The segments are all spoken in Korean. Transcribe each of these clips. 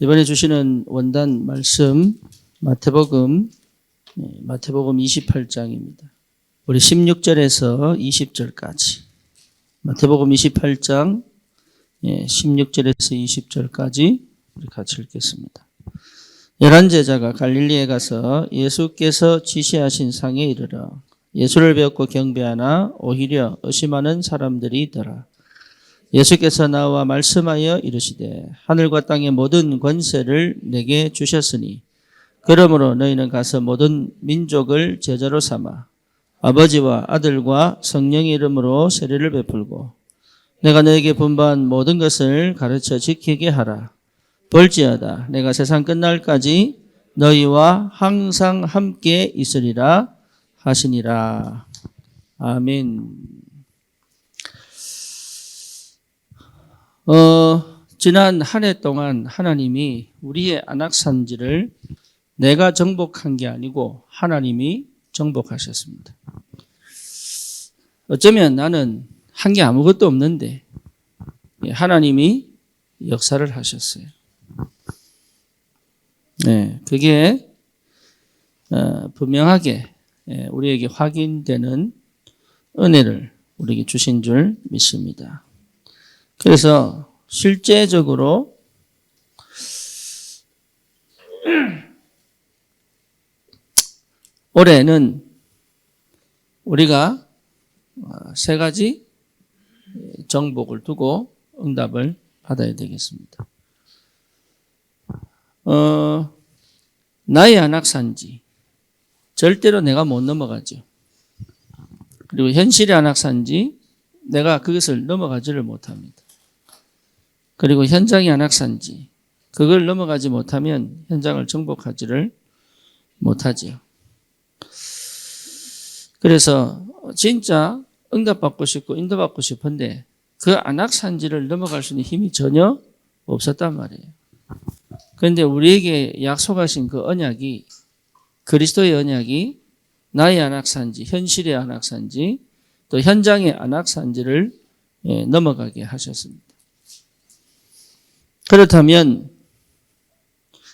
이번에 주시는 원단 말씀 마태복음 28장입니다. 우리 16절에서 20절까지 마태복음 28장 16절에서 20절까지 우리 같이 읽겠습니다. 11제자가 갈릴리에 가서 예수께서 지시하신 상에 이르러 예수를 배웠고 경배하나 오히려 의심하는 사람들이 있더라. 예수께서 나와 말씀하여 이르시되 하늘과 땅의 모든 권세를 내게 주셨으니 그러므로 너희는 가서 모든 민족을 제자로 삼아 아버지와 아들과 성령의 이름으로 세례를 베풀고 내가 너에게 분부한 모든 것을 가르쳐 지키게 하라. 볼지어다 내가 세상 끝날까지 너희와 항상 함께 있으리라 하시니라. 아멘. 지난 한 해 동안 하나님이 우리의 안악산지를 내가 정복한 게 아니고 하나님이 정복하셨습니다. 어쩌면 나는 한 게 아무것도 없는데 하나님이 역사를 하셨어요. 네, 그게 분명하게 우리에게 확인되는 은혜를 우리에게 주신 줄 믿습니다. 그래서 실제적으로 올해는 우리가 세 가지 정복을 두고 응답을 받아야 되겠습니다. 나의 안악산지 절대로 내가 못 넘어가죠. 그리고 현실의 안악산지 내가 그것을 넘어가지를 못합니다. 그리고 현장의 안악산지 그걸 넘어가지 못하면 현장을 정복하지를 못하지요. 그래서 진짜 응답받고 싶고 인도받고 싶은데 그 안악산지를 넘어갈 수 있는 힘이 전혀 없었단 말이에요. 그런데 우리에게 약속하신 그 언약이 그리스도의 언약이 나의 안악산지, 현실의 안악산지, 또 현장의 안악산지를 넘어가게 하셨습니다. 그렇다면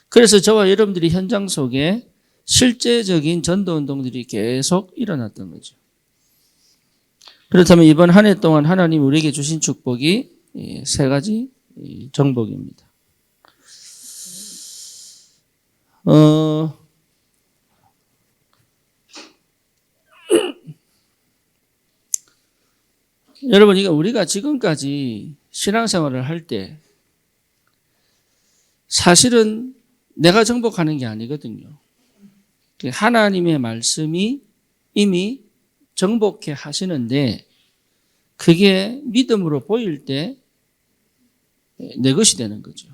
그래서 저와 여러분들이 현장 속에 실제적인 전도운동들이 계속 일어났던 거죠. 그렇다면 이번 한 해 동안 하나님 우리에게 주신 축복이 세 가지 정복입니다. 여러분, 이거 우리가 지금까지 신앙생활을 할 때 사실은 내가 정복하는 게 아니거든요. 하나님의 말씀이 이미 정복해 하시는데 그게 믿음으로 보일 때 내 것이 되는 거죠.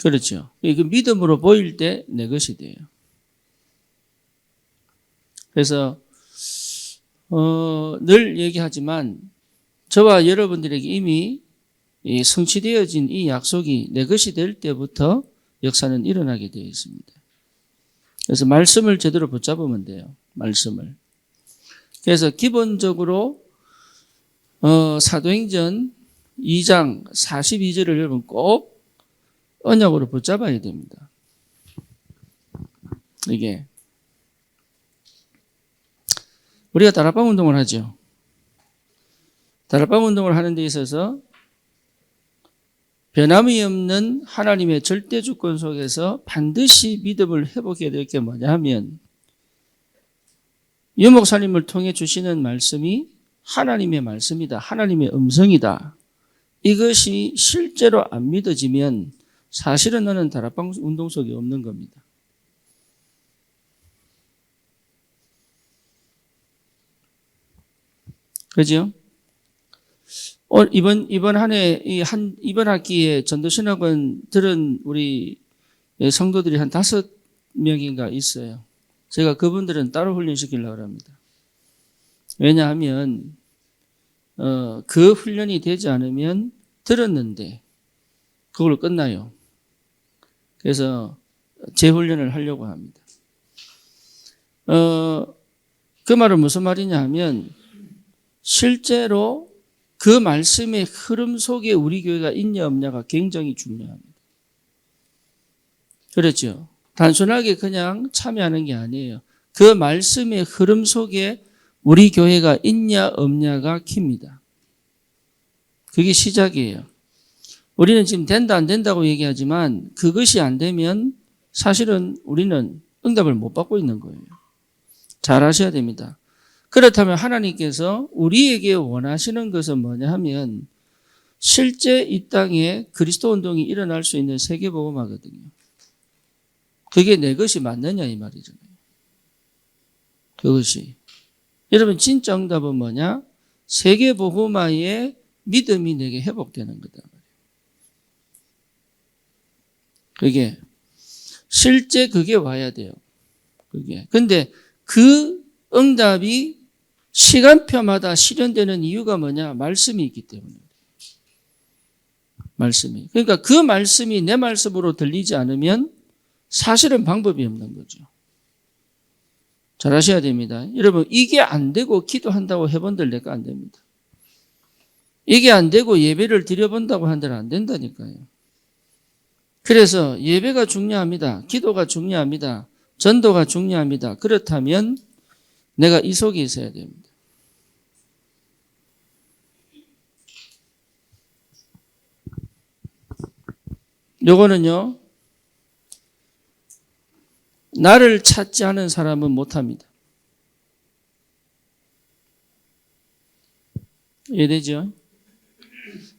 그렇죠. 그 믿음으로 보일 때 내 것이 돼요. 그래서 늘 얘기하지만 저와 여러분들에게 이미 성취되어진 이 약속이 내 것이 될 때부터 역사는 일어나게 되어 있습니다. 그래서 말씀을 제대로 붙잡으면 돼요. 말씀을. 그래서 기본적으로 사도행전 2장 42절을 여러분 꼭 언약으로 붙잡아야 됩니다. 이게 우리가 다락방 운동을 하죠. 다락방 운동을 하는 데 있어서 변함이 없는 하나님의 절대 주권 속에서 반드시 믿음을 회복해야 될 게 뭐냐 하면 유 목사님을 통해 주시는 말씀이 하나님의 말씀이다. 하나님의 음성이다. 이것이 실제로 안 믿어지면 사실은 너는 다락방 운동 속에 없는 겁니다. 그죠? 이번 한 해, 이번 학기에 전도신학원 들은 우리 성도들이 한 5명인가 있어요. 제가 그분들은 따로 훈련시키려고 합니다. 왜냐하면, 그 훈련이 되지 않으면 들었는데, 그걸로 끝나요. 그래서 재훈련을 하려고 합니다. 그 말은 무슨 말이냐 하면, 실제로 그 말씀의 흐름 속에 우리 교회가 있냐 없냐가 굉장히 중요합니다. 그렇죠? 단순하게 그냥 참여하는 게 아니에요. 그 말씀의 흐름 속에 우리 교회가 있냐 없냐가 킵니다. 그게 시작이에요. 우리는 지금 된다 안 된다고 얘기하지만 그것이 안 되면 사실은 우리는 응답을 못 받고 있는 거예요. 잘 아셔야 됩니다. 그렇다면 하나님께서 우리에게 원하시는 것은 뭐냐 하면 실제 이 땅에 그리스도 운동이 일어날 수 있는 세계복음화거든요. 그게 내 것이 맞느냐 이 말이잖아요. 그것이. 여러분 진짜 응답은 뭐냐? 세계복음화의 믿음이 내게 회복되는 거다. 그게 실제 그게 와야 돼요. 그게. 근데 그 응답이 시간표마다 실현되는 이유가 뭐냐? 말씀이 있기 때문에. 말씀이. 그러니까 그 말씀이 내 말씀으로 들리지 않으면 사실은 방법이 없는 거죠. 잘 아셔야 됩니다. 여러분 이게 안 되고 기도한다고 해본들 내가 안 됩니다. 이게 안 되고 예배를 드려본다고 한들 안 된다니까요. 그래서 예배가 중요합니다. 기도가 중요합니다. 전도가 중요합니다. 그렇다면 내가 이 속에 있어야 됩니다. 요거는요, 나를 찾지 않은 사람은 못합니다. 이해되죠?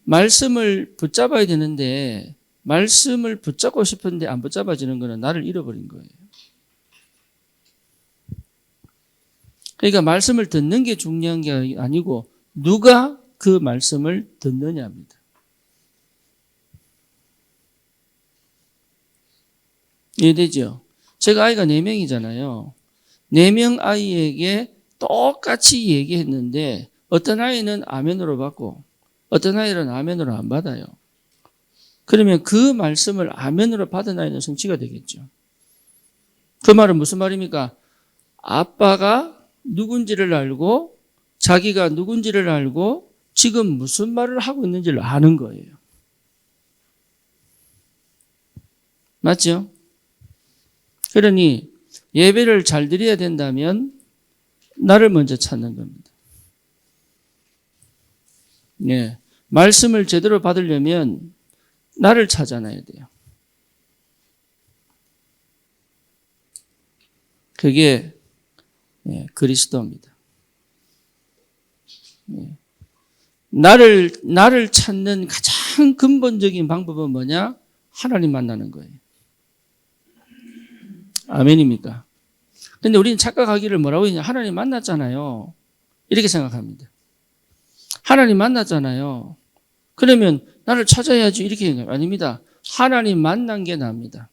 말씀을 붙잡아야 되는데 말씀을 붙잡고 싶은데 안 붙잡아지는 거는 나를 잃어버린 거예요. 그러니까 말씀을 듣는 게 중요한 게 아니고 누가 그 말씀을 듣느냐입니다. 이해되죠? 제가 아이가 4명이잖아요. 4명 아이에게 똑같이 얘기했는데 어떤 아이는 아멘으로 받고 어떤 아이는 아멘으로 안 받아요. 그러면 그 말씀을 아멘으로 받은 아이는 성취가 되겠죠. 그 말은 무슨 말입니까? 아빠가 누군지를 알고 자기가 누군지를 알고 지금 무슨 말을 하고 있는지를 아는 거예요. 맞죠? 그러니 예배를 잘 드려야 된다면 나를 먼저 찾는 겁니다. 네. 말씀을 제대로 받으려면 나를 찾아놔야 돼요. 그게 그리스도입니다. 나를 찾는 가장 근본적인 방법은 뭐냐? 하나님 만나는 거예요. 아멘입니까? 근데 우리는 착각하기를 뭐라고 했냐? 하나님 만났잖아요. 이렇게 생각합니다. 하나님 만났잖아요. 그러면 나를 찾아야지 이렇게 생각해요. 아닙니다. 하나님 만난 게 납니다.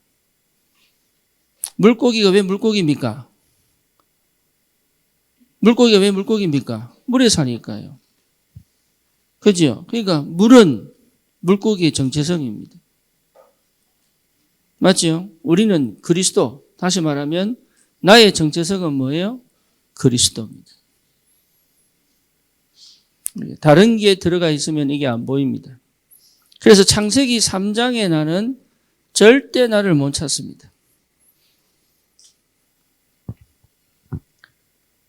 물고기가 왜 물고기입니까? 물고기가 왜 물고기입니까? 물에 사니까요. 그죠? 그러니까 물은 물고기의 정체성입니다. 맞죠? 우리는 그리스도, 다시 말하면 나의 정체성은 뭐예요? 그리스도입니다. 다른 게 들어가 있으면 이게 안 보입니다. 그래서 창세기 3장에 나는 절대 나를 못 찾습니다.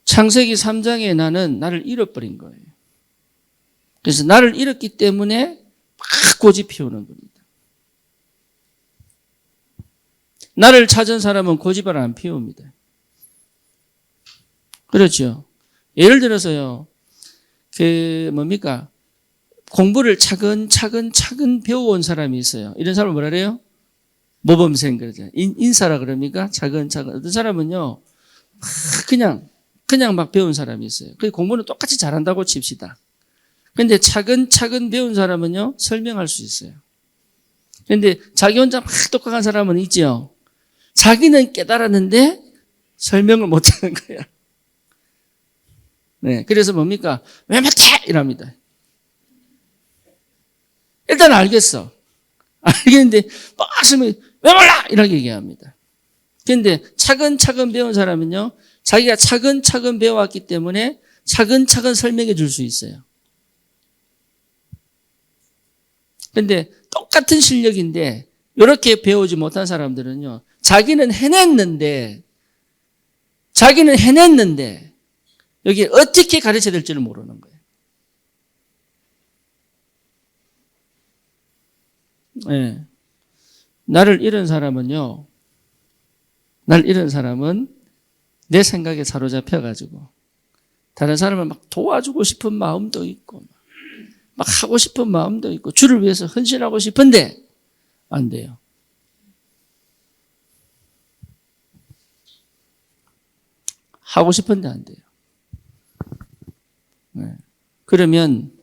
창세기 3장에 나는 나를 잃어버린 거예요. 그래서 나를 잃었기 때문에 막 고집 피우는 겁니다. 나를 찾은 사람은 고집을 안 피웁니다. 그렇죠. 예를 들어서요, 공부를 차근차근 배워온 사람이 있어요. 이런 사람을 뭐라 그래요? 모범생 그러죠. 인사라 그럽니까? 차근차근. 어떤 사람은요, 그냥 막 배운 사람이 있어요. 그 공부는 똑같이 잘한다고 칩시다. 근데 차근차근 배운 사람은요, 설명할 수 있어요. 근데 자기 혼자 막 똑똑한 사람은 있죠. 자기는 깨달았는데 설명을 못 하는 거야. 네. 그래서 뭡니까? 왜 못해? 이랍니다. 일단 알겠어. 알겠는데, 빡쓰면 왜 몰라? 이렇게 얘기합니다. 그런데 차근차근 배운 사람은요, 자기가 차근차근 배워왔기 때문에 차근차근 설명해 줄 수 있어요. 근데 똑같은 실력인데 이렇게 배우지 못한 사람들은요. 자기는 해냈는데 여기 어떻게 가르쳐야 될지를 모르는 거예요. 네. 나를 잃은 사람은 내 생각에 사로잡혀가지고 다른 사람을 막 도와주고 싶은 마음도 있고 막 하고 싶은 마음도 있고 주를 위해서 헌신하고 싶은데 안 돼요. 하고 싶은데 안 돼요. 네. 그러면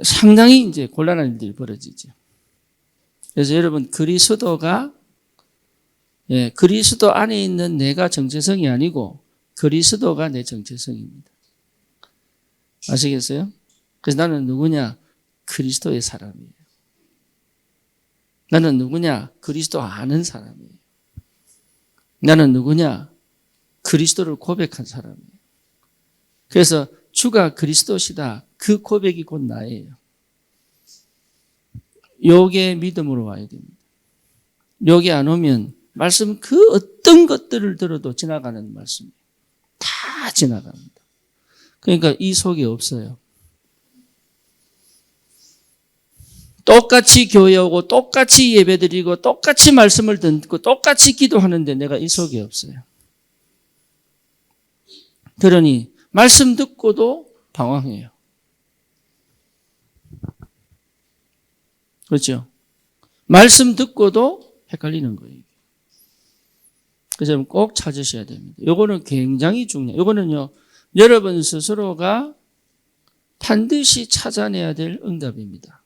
상당히 이제 곤란한 일들이 벌어지죠. 그래서 여러분 그리스도 안에 있는 내가 정체성이 아니고 그리스도가 내 정체성입니다. 아시겠어요? 그래서 나는 누구냐? 그리스도의 사람이에요. 나는 누구냐? 그리스도 아는 사람이에요. 나는 누구냐? 그리스도를 고백한 사람이에요. 그래서 주가 그리스도시다. 그 고백이 곧 나예요. 요게 믿음으로 와야 됩니다. 요게 안 오면 말씀 그 어떤 것들을 들어도 지나가는 말씀이에요. 다 지나갑니다. 그러니까 이 속이 없어요. 똑같이 교회 오고 똑같이 예배드리고 똑같이 말씀을 듣고 똑같이 기도하는데 내가 이 속이 없어요. 그러니 말씀 듣고도 방황해요. 그렇죠? 말씀 듣고도 헷갈리는 거예요. 그래서 꼭 찾으셔야 됩니다. 요거는 굉장히 중요해요. 요거는요, 여러분 스스로가 반드시 찾아내야 될 응답입니다.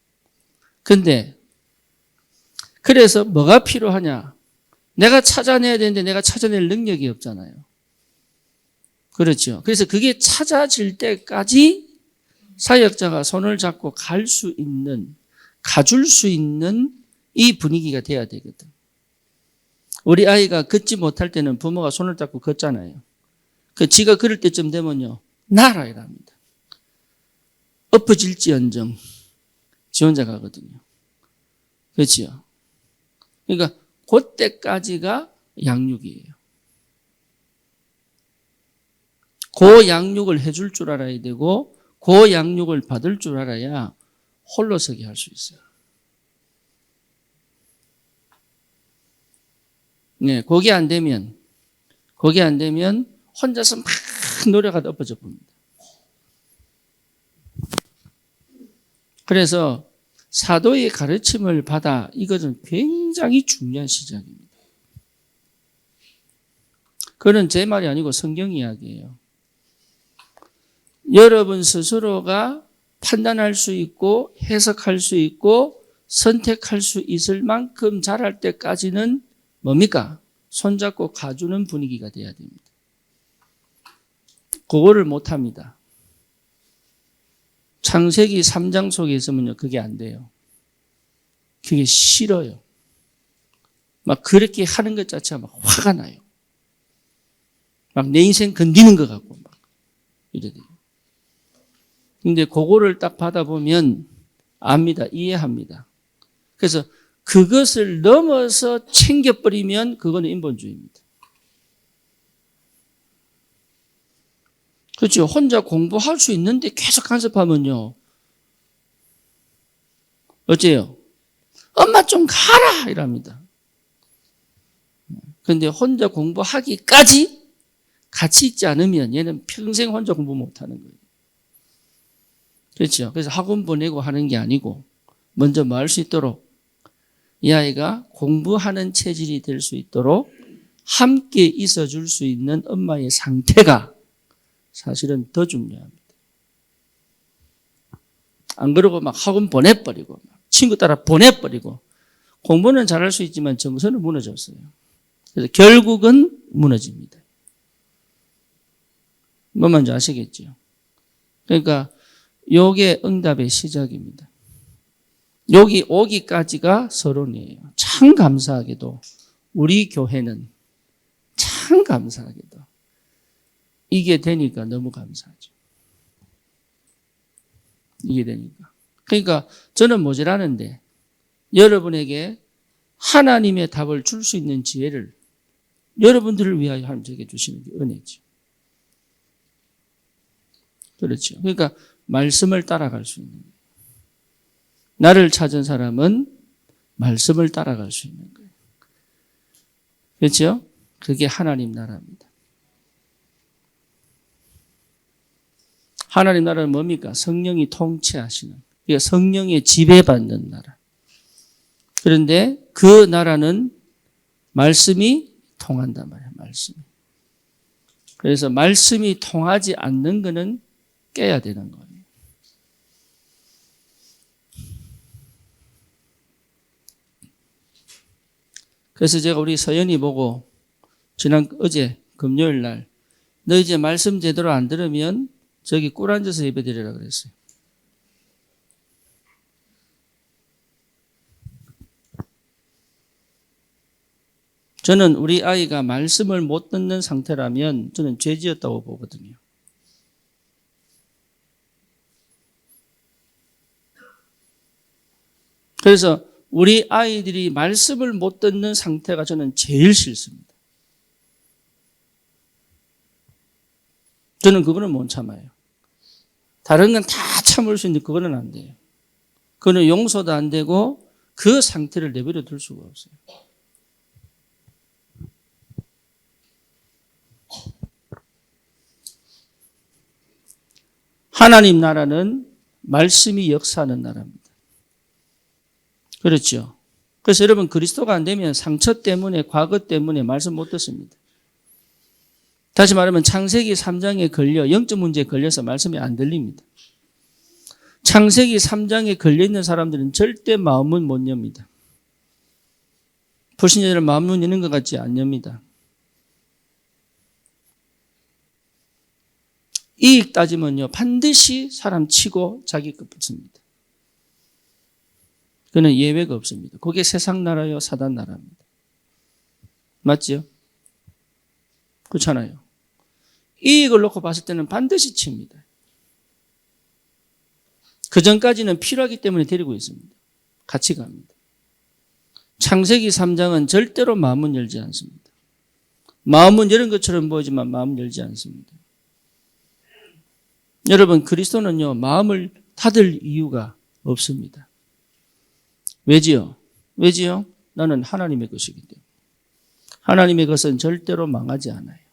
근데 그래서 뭐가 필요하냐? 내가 찾아내야 되는데 내가 찾아낼 능력이 없잖아요. 그렇죠. 그래서 그게 찾아질 때까지 사역자가 손을 잡고 가줄 수 있는 이 분위기가 돼야 되거든. 우리 아이가 걷지 못할 때는 부모가 손을 잡고 걷잖아요. 지가 걸을 때쯤 되면요, 나라 이랍니다. 엎어질지언정 지 혼자 가거든요. 그렇죠. 그러니까 그때까지가 양육이에요. 그 양육을 해줄 줄 알아야 되고 그 양육을 받을 줄 알아야 홀로 서게 할 수 있어요. 네, 그게 안 되면 혼자서 막 노력하다 엎어져 봅니다. 그래서 사도의 가르침을 받아 이것은 굉장히 중요한 시작입니다. 그건 제 말이 아니고 성경 이야기예요. 여러분 스스로가 판단할 수 있고 해석할 수 있고 선택할 수 있을 만큼 자랄 때까지는 뭡니까? 손잡고 가주는 분위기가 돼야 됩니다. 그거를 못합니다. 창세기 3장 속에 있으면요, 그게 안 돼요. 그게 싫어요. 막 그렇게 하는 것 자체가 막 화가 나요. 막 내 인생 건드리는 것 같고 막 이래 돼요. 근데 그거를 딱 받아보면 압니다. 이해합니다. 그래서 그것을 넘어서 챙겨버리면 그거는 인본주의입니다. 그렇죠. 혼자 공부할 수 있는데 계속 간섭하면요. 어째요? 엄마 좀 가라! 이랍니다. 그런데 혼자 공부하기까지 같이 있지 않으면 얘는 평생 혼자 공부 못하는 거예요. 그렇죠. 그래서 학원 보내고 하는 게 아니고 먼저 뭐 할 수 있도록 이 아이가 공부하는 체질이 될 수 있도록 함께 있어줄 수 있는 엄마의 상태가 사실은 더 중요합니다. 안 그러고 막 학원 보내버리고 친구 따라 보내버리고 공부는 잘할 수 있지만 정서는 무너졌어요. 그래서 결국은 무너집니다. 뭐 뭔지 아시겠죠? 그러니까 요게 응답의 시작입니다. 여기 오기까지가 서론이에요. 참 감사하게도 우리 교회는 참 감사하게도 이게 되니까 너무 감사하죠. 이게 되니까. 그러니까 저는 모자라는데 여러분에게 하나님의 답을 줄 수 있는 지혜를 여러분들을 위하여 하나님 저에게 주시는 게 은혜죠. 그렇죠. 그러니까 말씀을 따라갈 수 있는 거예요. 나를 찾은 사람은 말씀을 따라갈 수 있는 거예요. 그렇죠? 그게 하나님 나라입니다. 하나님 나라는 뭡니까? 성령이 통치하시는, 그러니까 성령의 지배받는 나라. 그런데 그 나라는 말씀이 통한단 말이에요. 말씀이. 그래서 말씀이 통하지 않는 거는 깨야 되는 거예요. 그래서 제가 우리 서연이 보고 어제 금요일 날 너 이제 말씀 제대로 안 들으면 저기 꿀 앉아서 예배드리라 그랬어요. 저는 우리 아이가 말씀을 못 듣는 상태라면 저는 죄지었다고 보거든요. 그래서 우리 아이들이 말씀을 못 듣는 상태가 저는 제일 싫습니다. 저는 그거는 못 참아요. 다른 건 다 참을 수 있는데 그거는 안 돼요. 그거는 용서도 안 되고 그 상태를 내버려 둘 수가 없어요. 하나님 나라는 말씀이 역사하는 나라입니다. 그렇죠. 그래서 여러분 그리스도가 안 되면 상처 때문에 과거 때문에 말씀 못 듣습니다. 다시 말하면 창세기 3장에 걸려 영적 문제에 걸려서 말씀이 안 들립니다. 창세기 3장에 걸려있는 사람들은 절대 마음은 못 엽니다. 불신자들은 마음문 여는 것 같지 안 엽니다. 이익 따지면요 반드시 사람 치고 자기 것 붙습니다. 그는 예외가 없습니다. 그게 세상 나라요 사단 나라입니다. 맞죠? 그렇잖아요. 이익을 놓고 봤을 때는 반드시 칩니다. 그 전까지는 필요하기 때문에 데리고 있습니다. 같이 갑니다. 창세기 3장은 절대로 마음은 열지 않습니다. 마음은 여는 것처럼 보이지만 마음은 열지 않습니다. 여러분 그리스도는요 마음을 닫을 이유가 없습니다. 왜지요? 왜지요? 나는 하나님의 것이기 때문에. 하나님의 것은 절대로 망하지 않아요.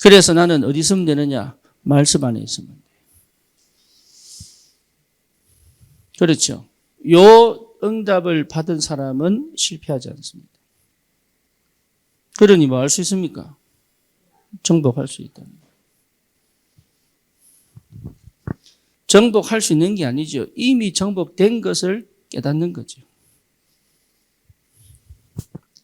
그래서 나는 어디 있으면 되느냐? 말씀 안에 있으면 돼요. 그렇죠. 요 응답을 받은 사람은 실패하지 않습니다. 그러니 뭐 할 수 있습니까? 정복할 수 있답니다. 정복할 수 있는 게 아니죠. 이미 정복된 것을 깨닫는 거죠.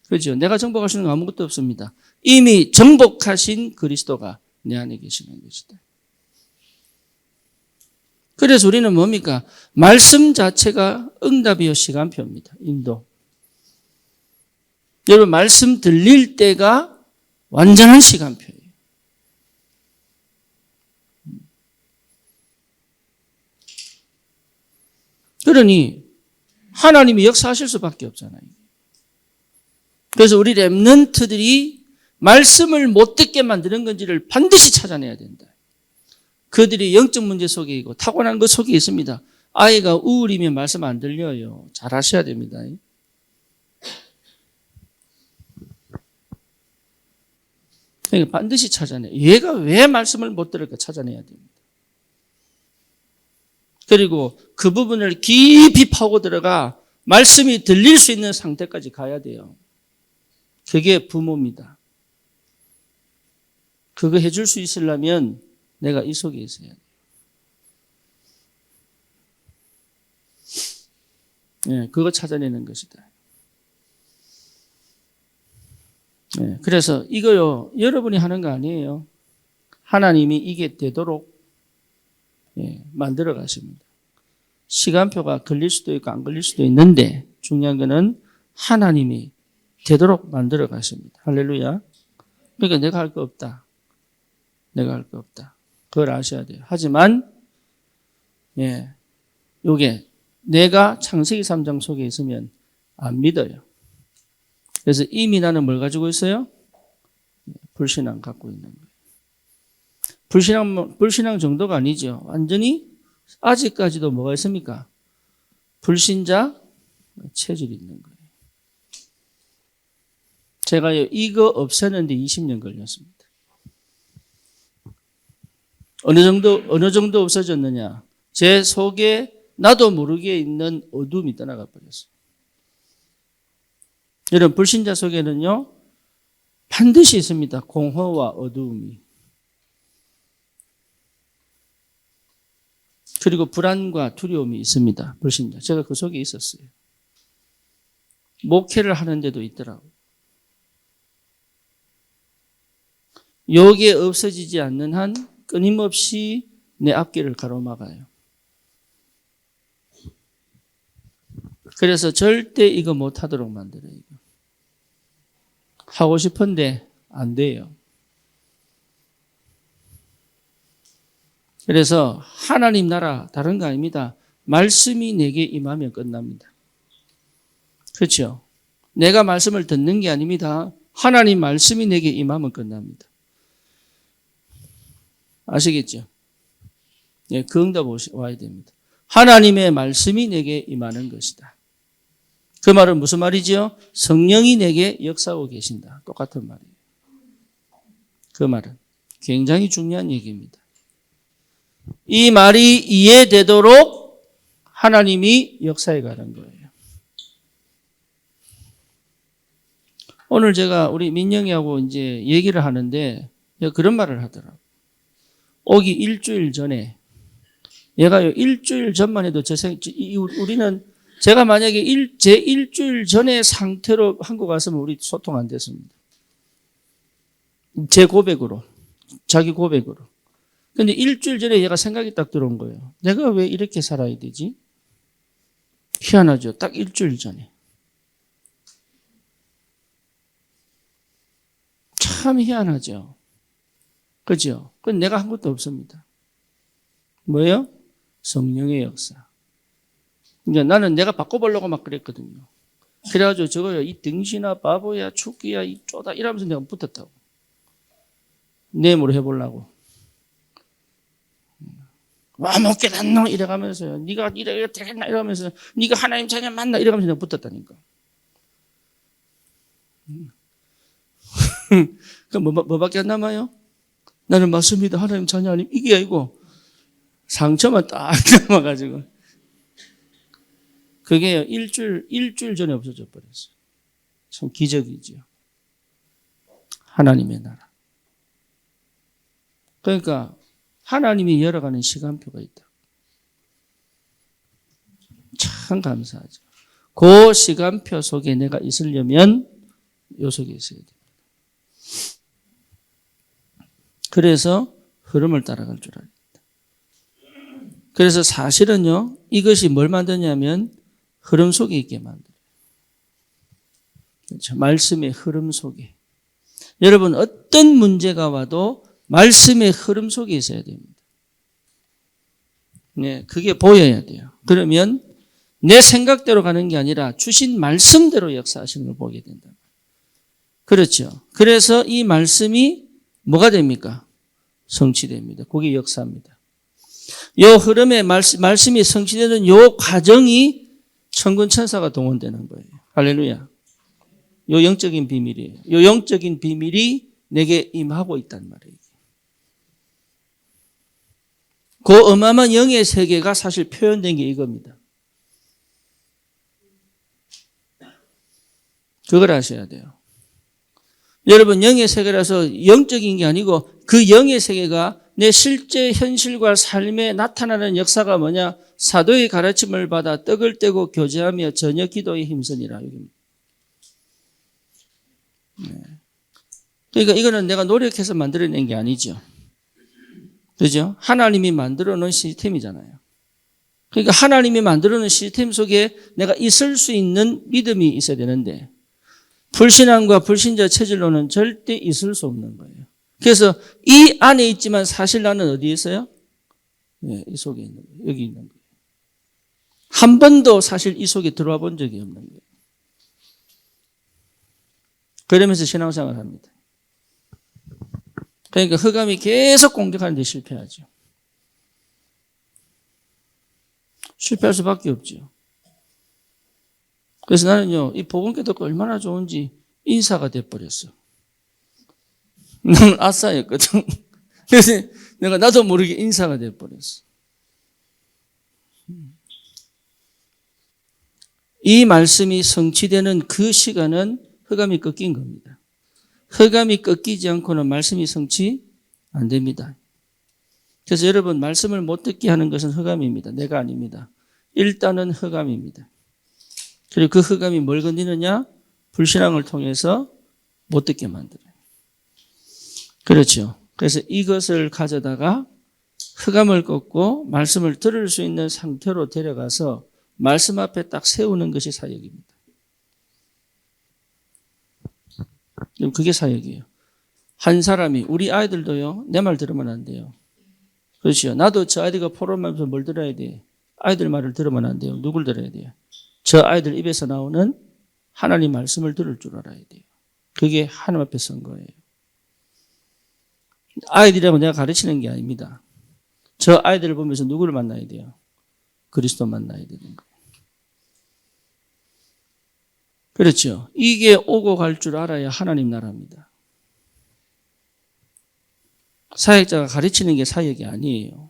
그렇죠. 내가 정복할 수 있는 건 아무것도 없습니다. 이미 정복하신 그리스도가 내 안에 계시는 것이다. 그래서 우리는 뭡니까? 말씀 자체가 응답이요 시간표입니다. 인도. 여러분 말씀 들릴 때가 완전한 시간표예요. 그러니 하나님이 역사하실 수밖에 없잖아요. 그래서 우리 렘넌트들이 말씀을 못 듣게 만드는 건지를 반드시 찾아내야 된다. 그들이 영적 문제 속에 있고 타고난 것 속에 있습니다. 아이가 우울이면 말씀 안 들려요. 잘 하셔야 됩니다. 그러니까 반드시 찾아내요. 얘가 왜 말씀을 못 들을까 찾아내야 됩니다. 그리고 그 부분을 깊이 파고 들어가 말씀이 들릴 수 있는 상태까지 가야 돼요. 그게 부모입니다. 그거 해줄 수 있으려면 내가 이 속에 있어야 돼요. 네, 그거 찾아내는 것이다. 네, 그래서 이거요, 여러분이 하는 거 아니에요. 하나님이 이게 되도록 만들어 가십니다. 시간표가 걸릴 수도 있고 안 걸릴 수도 있는데 중요한 거는 하나님이 되도록 만들어 가십니다. 할렐루야. 그러니까 내가 할 거 없다. 내가 할 거 없다. 그걸 아셔야 돼요. 하지만 예. 요게 내가 창세기 3장 속에 있으면 안 믿어요. 그래서 이미 나는 뭘 가지고 있어요? 불신앙 갖고 있는 거예요. 불신앙 정도가 아니죠. 완전히 아직까지도 뭐가 있습니까? 불신자 체질이 있는 거예요. 제가요, 이거 없애는데 20년 걸렸습니다. 어느 정도 없어졌느냐? 제 속에 나도 모르게 있는 어둠이 떠나가 버렸어요. 여러분, 불신자 속에는요, 반드시 있습니다. 공허와 어두움이. 그리고 불안과 두려움이 있습니다. 불신자. 제가 그 속에 있었어요. 목회를 하는데도 있더라고요. 여기에 없어지지 않는 한 끊임없이 내 앞길을 가로막아요. 그래서 절대 이거 못하도록 만들어요. 이거. 하고 싶은데 안 돼요. 그래서 하나님 나라 다른 거 아닙니다. 말씀이 내게 임하면 끝납니다. 그렇죠? 내가 말씀을 듣는 게 아닙니다. 하나님 말씀이 내게 임하면 끝납니다. 아시겠죠? 네, 그 응답 와야 됩니다. 하나님의 말씀이 내게 임하는 것이다. 그 말은 무슨 말이죠? 성령이 내게 역사하고 계신다. 똑같은 말이에요. 그 말은 굉장히 중요한 얘기입니다. 이 말이 이해되도록 하나님이 역사해 가는 거예요. 오늘 제가 우리 민영이하고 이제 얘기를 하는데 그런 말을 하더라고요. 오기 일주일 전에 얘가요, 일주일 전만 해도 우리는 제가 만약에 제 일주일 전의 상태로 한국 왔으면 우리 소통 안 됐습니다. 제 고백으로, 자기 고백으로. 근데 일주일 전에 얘가 생각이 딱 들어온 거예요. 내가 왜 이렇게 살아야 되지? 희한하죠. 딱 일주일 전에. 참 희한하죠. 그죠? 그건 내가 한 것도 없습니다. 뭐예요? 성령의 역사. 그러니까 나는 내가 바꿔보려고 막 그랬거든요. 그래가지고 저거요, 이 등신아, 바보야, 축기야, 이 쪼다, 이러면서 내가 붙었다고. 내모로 해보려고. 와, 못 깨닫노? 이래가면서요. 네가 이래 되겠나? 이러면서, 네가 하나님 자녀 맞나? 이러면서 내가 붙었다니까. 그럼 뭐밖에 안 남아요? 나는 맞습니다. 하나님 자녀 아님. 이게 아니고, 상처만 딱 남아가지고. 그게 일주일 전에 없어져 버렸어요. 참 기적이죠. 하나님의 나라. 그러니까 하나님이 열어가는 시간표가 있다. 참 감사하죠. 그 시간표 속에 내가 있으려면 요 속에 있어야 됩니다. 그래서 흐름을 따라갈 줄 알아야 됩니다. 그래서 사실은요, 이것이 뭘 만드냐면 흐름 속에 있게 만들어요. 그렇죠? 말씀의 흐름 속에. 여러분, 어떤 문제가 와도 말씀의 흐름 속에 있어야 됩니다. 네, 그게 보여야 돼요. 그러면 내 생각대로 가는 게 아니라 주신 말씀대로 역사하시는 걸 보게 된다. 그렇죠. 그래서 이 말씀이 뭐가 됩니까? 성취됩니다. 그게 역사입니다. 이 흐름에 말씀이 성취되는 이 과정이 천군 천사가 동원되는 거예요. 할렐루야. 이 영적인 비밀이에요. 이 영적인 비밀이 내게 임하고 있단 말이에요. 그 어마어마한 영의 세계가 사실 표현된 게 이겁니다. 그걸 아셔야 돼요. 여러분, 영의 세계라서 영적인 게 아니고 그 영의 세계가 내 실제 현실과 삶에 나타나는 역사가 뭐냐? 사도의 가르침을 받아 떡을 떼고 교제하며 저녁 기도에 힘쓰니라. 그러니까 이거는 내가 노력해서 만들어낸 게 아니죠. 그죠? 하나님이 만들어 놓은 시스템이잖아요. 그러니까 하나님이 만들어 놓은 시스템 속에 내가 있을 수 있는 믿음이 있어야 되는데 불신앙과 불신자 체질로는 절대 있을 수 없는 거예요. 그래서 이 안에 있지만 사실 나는 어디에 있어요? 예, 이 속에 있는 거예요. 여기 있는 거예요. 한 번도 사실 이 속에 들어와 본 적이 없는 거예요. 그러면서 신앙생활을 합니다. 그러니까 흑암이 계속 공격하는 데 실패하죠. 실패할 수밖에 없죠. 그래서 나는요, 이 복음께 듣고 얼마나 좋은지 인사가 돼버렸어. 나는 아싸였거든. 그래서 내가 나도 모르게 인사가 돼버렸어. 이 말씀이 성취되는 그 시간은 흑암이 꺾인 겁니다. 흑암이 꺾이지 않고는 말씀이 성취 안 됩니다. 그래서 여러분 말씀을 못 듣게 하는 것은 흑암입니다. 내가 아닙니다. 일단은 흑암입니다. 그리고 그 흑암이 뭘 건드느냐? 불신앙을 통해서 못 듣게 만들어요. 그렇죠. 그래서 이것을 가져다가 흑암을 꺾고 말씀을 들을 수 있는 상태로 데려가서 말씀 앞에 딱 세우는 것이 사역입니다. 그게 사역이에요. 한 사람이, 우리 아이들도요, 내 말 들으면 안 돼요. 그렇죠. 나도 저 아이들과 포럼하면서 뭘 들어야 돼? 아이들 말을 들으면 안 돼요. 누굴 들어야 돼요? 저 아이들 입에서 나오는 하나님 말씀을 들을 줄 알아야 돼요. 그게 하나님 앞에 선 거예요. 아이들이라고 내가 가르치는 게 아닙니다. 저 아이들을 보면서 누구를 만나야 돼요? 그리스도 만나야 되는 거예요. 그렇죠. 이게 오고 갈 줄 알아야 하나님 나라입니다. 사역자가 가르치는 게 사역이 아니에요.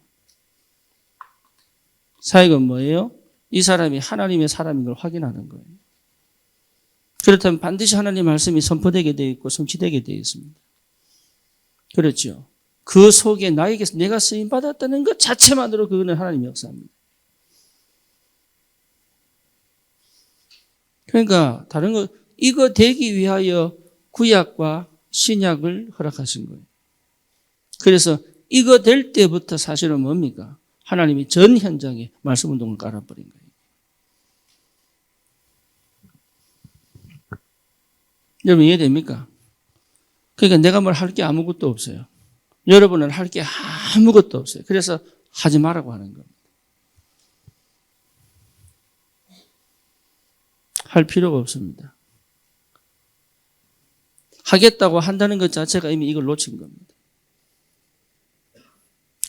사역은 뭐예요? 이 사람이 하나님의 사람인 걸 확인하는 거예요. 그렇다면 반드시 하나님의 말씀이 선포되게 되어 있고 성취되게 되어 있습니다. 그렇죠. 그 속에 나에게서 내가 쓰임받았다는 것 자체만으로 그거는 하나님의 역사입니다. 그러니까 다른 거 이거 되기 위하여 구약과 신약을 허락하신 거예요. 그래서 이거 될 때부터 사실은 뭡니까? 하나님이 전 현장에 말씀 운동을 깔아버린 거예요. 여러분 이해됩니까? 그러니까 내가 뭘 할 게 아무것도 없어요. 여러분은 할 게 아무것도 없어요. 그래서 하지 말라고 하는 겁니다. 할 필요가 없습니다. 하겠다고 한다는 것 자체가 이미 이걸 놓친 겁니다.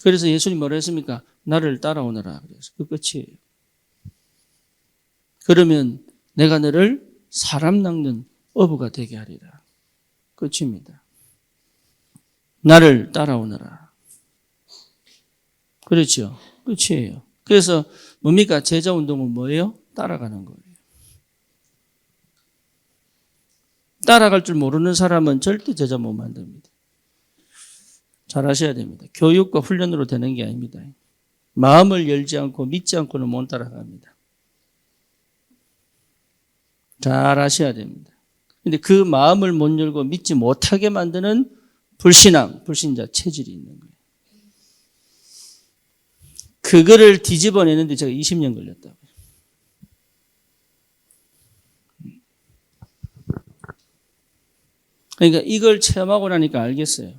그래서 예수님 뭐라 했습니까? 나를 따라오너라. 그래서 그 끝이에요. 그러면 내가 너를 사람 낚는 어부가 되게 하리라. 끝입니다. 나를 따라오너라. 그렇죠. 끝이에요. 그래서 뭡니까? 제자 운동은 뭐예요? 따라가는 거예요. 따라갈 줄 모르는 사람은 절대 제자 못 만듭니다. 잘 아셔야 됩니다. 교육과 훈련으로 되는 게 아닙니다. 마음을 열지 않고 믿지 않고는 못 따라갑니다. 잘 아셔야 됩니다. 근데 그 마음을 못 열고 믿지 못하게 만드는 불신앙, 불신자 체질이 있는 거예요. 그거를 뒤집어내는데 제가 20년 걸렸다고요. 그러니까 이걸 체험하고 나니까 알겠어요.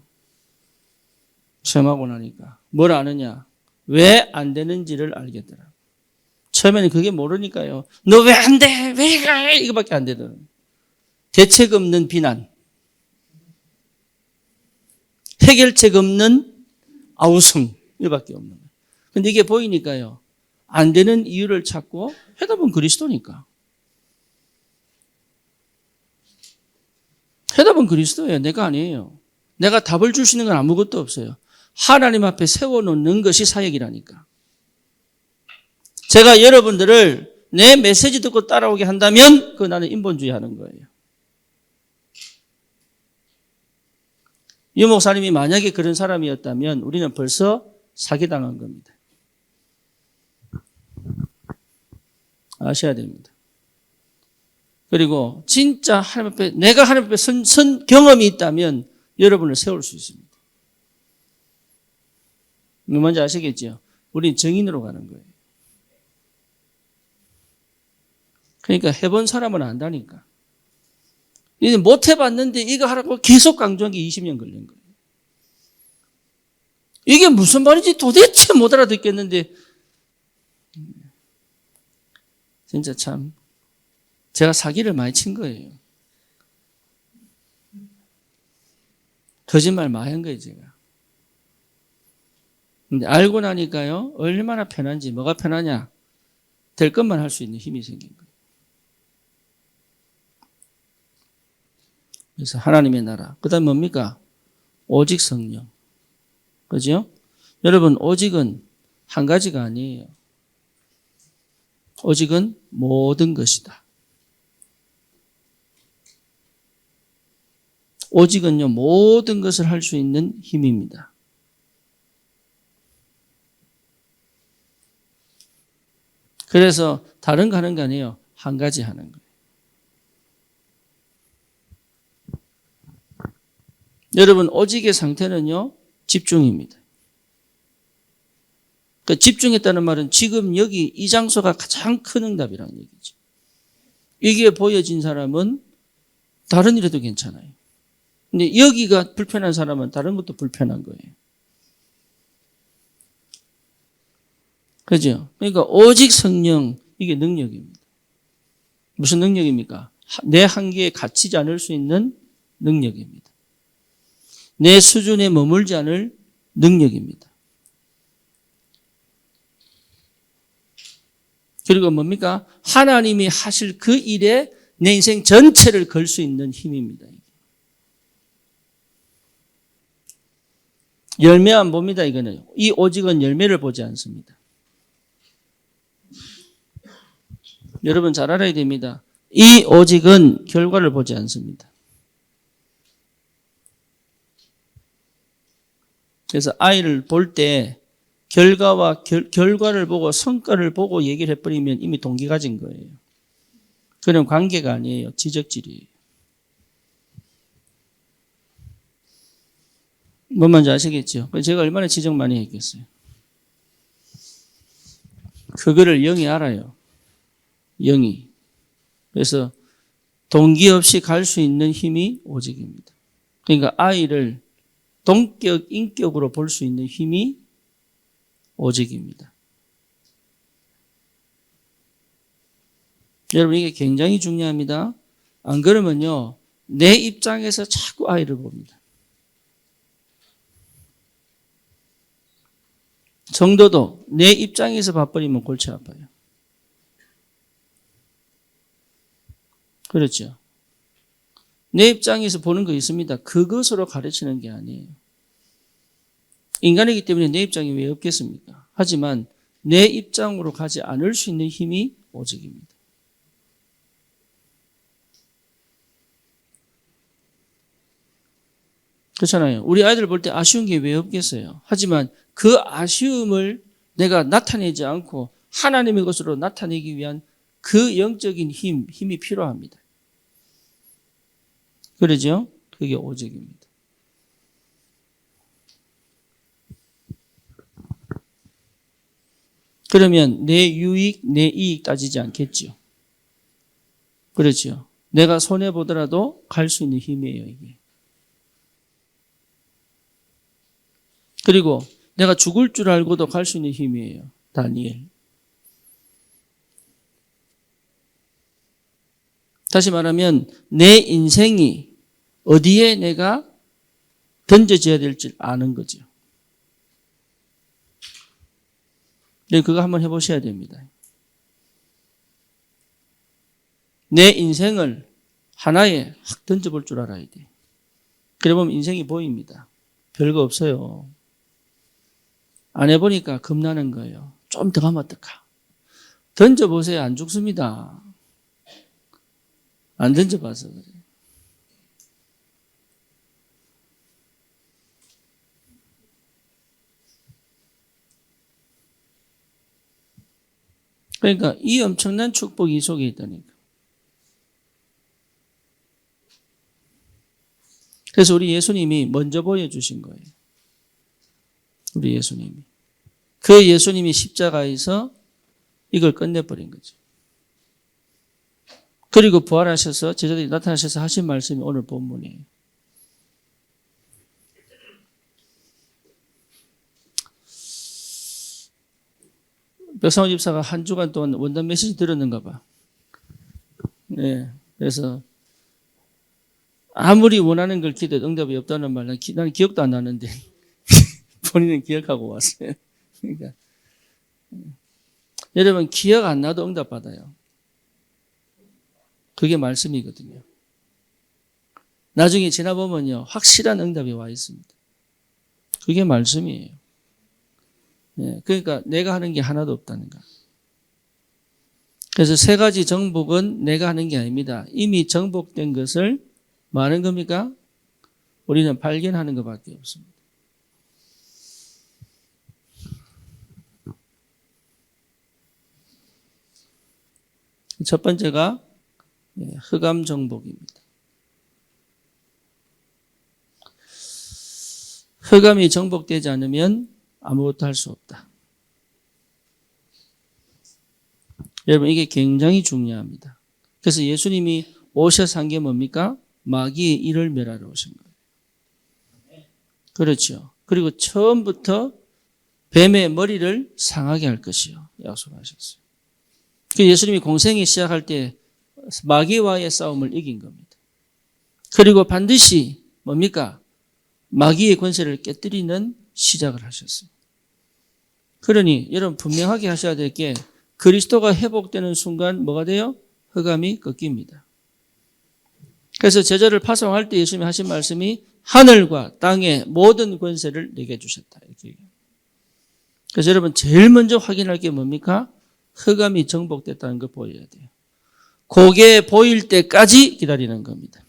체험하고 나니까. 뭘 아느냐? 왜 안 되는지를 알겠더라. 처음에는 그게 모르니까요. 너 왜 안 돼? 왜 그래? 이거밖에 안 되더라고요. 대책 없는 비난. 해결책 없는 아우성. 이거밖에 없는 거예요. 근데 이게 보이니까요. 안 되는 이유를 찾고 해답은 그리스도니까. 해답은 그리스도예요. 내가 아니에요. 내가 답을 줄 수 있는 건 아무것도 없어요. 하나님 앞에 세워놓는 것이 사역이라니까. 제가 여러분들을 내 메시지 듣고 따라오게 한다면 그거 나는 인본주의 하는 거예요. 유 목사님이 만약에 그런 사람이었다면 우리는 벌써 사기당한 겁니다. 아셔야 됩니다. 그리고 진짜 하나님 앞에 내가 하나님 앞에 선 경험이 있다면 여러분을 세울 수 있습니다. 이거 뭔지 아시겠죠? 우린 정인으로 가는 거예요. 그러니까 해본 사람은 안다니까. 못 해봤는데 이거 하라고 계속 강조한 게 20년 걸린 거예요. 이게 무슨 말인지 도대체 못 알아듣겠는데 진짜 참 제가 사기를 많이 친 거예요. 거짓말 많이 한 거예요, 제가. 근데 알고 나니까요, 얼마나 편한지, 뭐가 편하냐? 될 것만 할 수 있는 힘이 생긴 거예요. 그래서 하나님의 나라. 그 다음 뭡니까? 오직 성령. 그죠? 여러분, 오직은 한 가지가 아니에요. 오직은 모든 것이다. 오직은요, 모든 것을 할 수 있는 힘입니다. 그래서 다른 거 하는 거 아니에요. 한 가지 하는 거예요. 여러분, 오직의 상태는요, 집중입니다. 그러니까 집중했다는 말은 지금 여기 이 장소가 가장 큰 응답이라는 얘기죠. 이게 보여진 사람은 다른 일에도 괜찮아요. 근데 여기가 불편한 사람은 다른 것도 불편한 거예요. 그죠? 그러니까 오직 성령, 이게 능력입니다. 무슨 능력입니까? 내 한계에 갇히지 않을 수 있는 능력입니다. 내 수준에 머물지 않을 능력입니다. 그리고 뭡니까? 하나님이 하실 그 일에 내 인생 전체를 걸 수 있는 힘입니다. 열매 안 봅니다, 이거는. 이 오직은 열매를 보지 않습니다. 여러분 잘 알아야 됩니다. 이 오직은 결과를 보지 않습니다. 그래서 아이를 볼 때 결과와 결과를 보고 성과를 보고 얘기를 해버리면 이미 동기 가진 거예요. 그런 관계가 아니에요. 지적질이에요. 뭔 말인지 아시겠죠? 제가 얼마나 지적 많이 했겠어요. 그거를 영이 알아요. 영이. 그래서 동기 없이 갈 수 있는 힘이 오직입니다. 그러니까 아이를 동격, 인격으로 볼 수 있는 힘이 오직입니다. 여러분 이게 굉장히 중요합니다. 안 그러면요, 내 입장에서 자꾸 아이를 봅니다. 성도도 내 입장에서 봐버리면 골치 아파요. 그렇죠. 내 입장에서 보는 거 있습니다. 그것으로 가르치는 게 아니에요. 인간이기 때문에 내 입장이 왜 없겠습니까? 하지만 내 입장으로 가지 않을 수 있는 힘이 오직입니다. 그렇잖아요. 우리 아이들 볼 때 아쉬운 게 왜 없겠어요? 하지만 그 아쉬움을 내가 나타내지 않고 하나님의 것으로 나타내기 위한 그 영적인 힘이 필요합니다. 그러죠? 그게 오직입니다. 그러면 내 유익, 내 이익 따지지 않겠죠. 그렇죠. 내가 손해보더라도 갈 수 있는 힘이에요, 이게. 그리고 내가 죽을 줄 알고도 갈 수 있는 힘이에요. 다니엘. 다시 말하면 내 인생이 어디에 내가 던져져야 될지 아는 거죠. 네, 그거 한번 해보셔야 됩니다. 내 인생을 하나에 확 던져볼 줄 알아야 돼. 그래 보면 인생이 보입니다. 별거 없어요. 안 해보니까 겁나는 거예요. 좀 더 가면 어떡하. 던져보세요. 안 죽습니다. 안 던져봐서 그래요. 그러니까 이 엄청난 축복이 이 속에 있다니까. 그래서 우리 예수님이 먼저 보여주신 거예요. 우리 예수님이. 그 예수님이 십자가에서 이걸 끝내버린 거죠. 그리고 부활하셔서 제자들이 나타나셔서 하신 말씀이 오늘 본문이에요. 백상호 집사가 한 주간 동안 원단 메시지 들었는가 봐. 네. 그래서 아무리 원하는 걸 기도해도 응답이 없다는 말 나는 기억도 안 나는데 본인은 기억하고 왔어요. 그러니까 여러분 기억 안 나도 응답 받아요. 그게 말씀이거든요. 나중에 지나보면요 확실한 응답이 와 있습니다. 그게 말씀이에요. 네, 그러니까 내가 하는 게 하나도 없다는 거. 그래서 세 가지 정복은 내가 하는 게 아닙니다. 이미 정복된 것을 뭐 하는 겁니까? 우리는 발견하는 것밖에 없습니다. 첫 번째가 흑암 정복입니다. 흑암이 정복되지 않으면 아무것도 할 수 없다. 여러분 이게 굉장히 중요합니다. 그래서 예수님이 오셔서 한 게 뭡니까? 마귀의 일을 멸하러 오신 거예요. 그렇죠. 그리고 처음부터 뱀의 머리를 상하게 할 것이요 약속하셨어요. 예수님이 공생이 시작할 때 마귀와의 싸움을 이긴 겁니다. 그리고 반드시 뭡니까? 마귀의 권세를 깨뜨리는 시작을 하셨어요. 그러니 여러분 분명하게 하셔야 될 게 그리스도가 회복되는 순간 뭐가 돼요? 흑암이 꺾입니다. 그래서 제자를 파송할 때 예수님이 하신 말씀이 하늘과 땅의 모든 권세를 내게 주셨다. 이렇게 얘기해요. 그래서 여러분 제일 먼저 확인할 게 뭡니까? 흑암이 정복됐다는 걸 보여야 돼요. 그게 보일 때까지 기다리는 겁니다.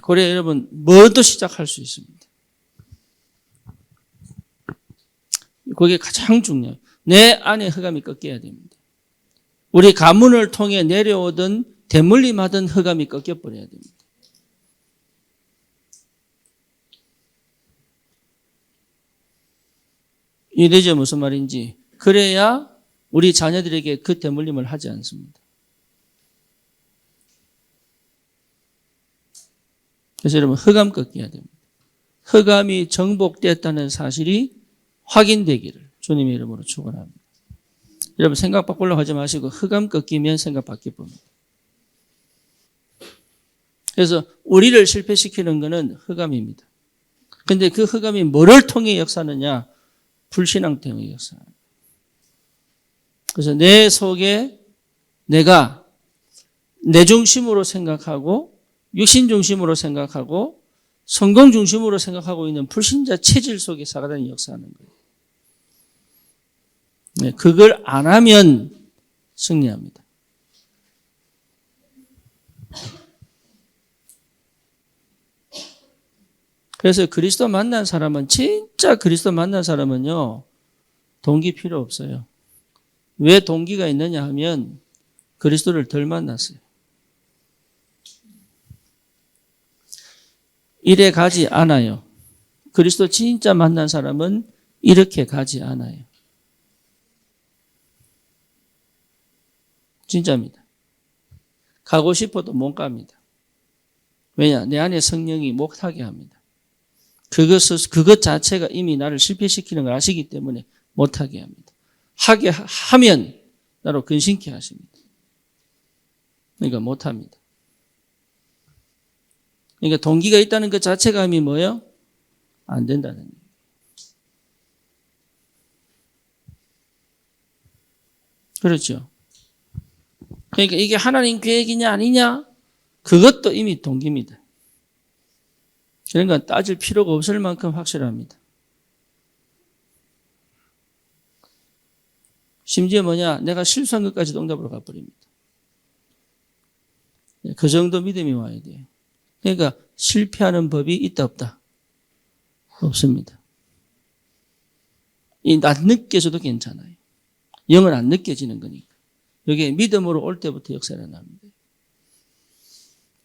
그래 여러분 뭐도 시작할 수 있습니다. 그게 가장 중요해요. 내 안에 흑암이 꺾여야 됩니다. 우리 가문을 통해 내려오던 대물림하던 흑암이 꺾여버려야 됩니다. 이래죠 무슨 말인지. 그래야 우리 자녀들에게 그 대물림을 하지 않습니다. 그래서 여러분 흑암 꺾여야 됩니다. 흑암이 정복됐다는 사실이 확인되기를 주님의 이름으로 축원합니다. 여러분 생각 바꾸려고 하지 마시고 흑암 꺾이면 생각 바뀔 겁니다. 그래서 우리를 실패시키는 것은 흑암입니다. 그런데 그 흑암이 뭐를 통해 역사하느냐? 불신앙 때문에 역사합니다. 그래서 내 속에 내가 내 중심으로 생각하고 육신 중심으로 생각하고 성공 중심으로 생각하고 있는 불신자 체질 속에 사단이 역사하는 거예요. 네, 그걸 안 하면 승리합니다. 그래서 그리스도 만난 사람은 진짜 그리스도 만난 사람은요. 동기 필요 없어요. 왜 동기가 있느냐 하면 그리스도를 덜 만났어요. 이래 가지 않아요. 그리스도 진짜 만난 사람은 이렇게 가지 않아요. 진짜입니다. 가고 싶어도 못 갑니다. 왜냐? 내 안에 성령이 못하게 합니다. 그것 자체가 이미 나를 실패시키는 걸 아시기 때문에 못하게 합니다. 하게 하면 나로 근심케 하십니다. 그러니까 못합니다. 그러니까 동기가 있다는 것 자체가 이미 뭐예요? 안 된다는 얘기예요. 그렇죠. 그러니까 이게 하나님 계획이냐 아니냐? 그것도 이미 동기입니다. 그러니까 따질 필요가 없을 만큼 확실합니다. 심지어 뭐냐? 내가 실수한 것까지도 응답으로 가버립니다. 그 정도 믿음이 와야 돼요. 그러니까 실패하는 법이 있다 없다? 없습니다. 안 느껴져도 괜찮아요. 영은 안 느껴지는 거니까. 여기에 믿음으로 올 때부터 역사가 납니다.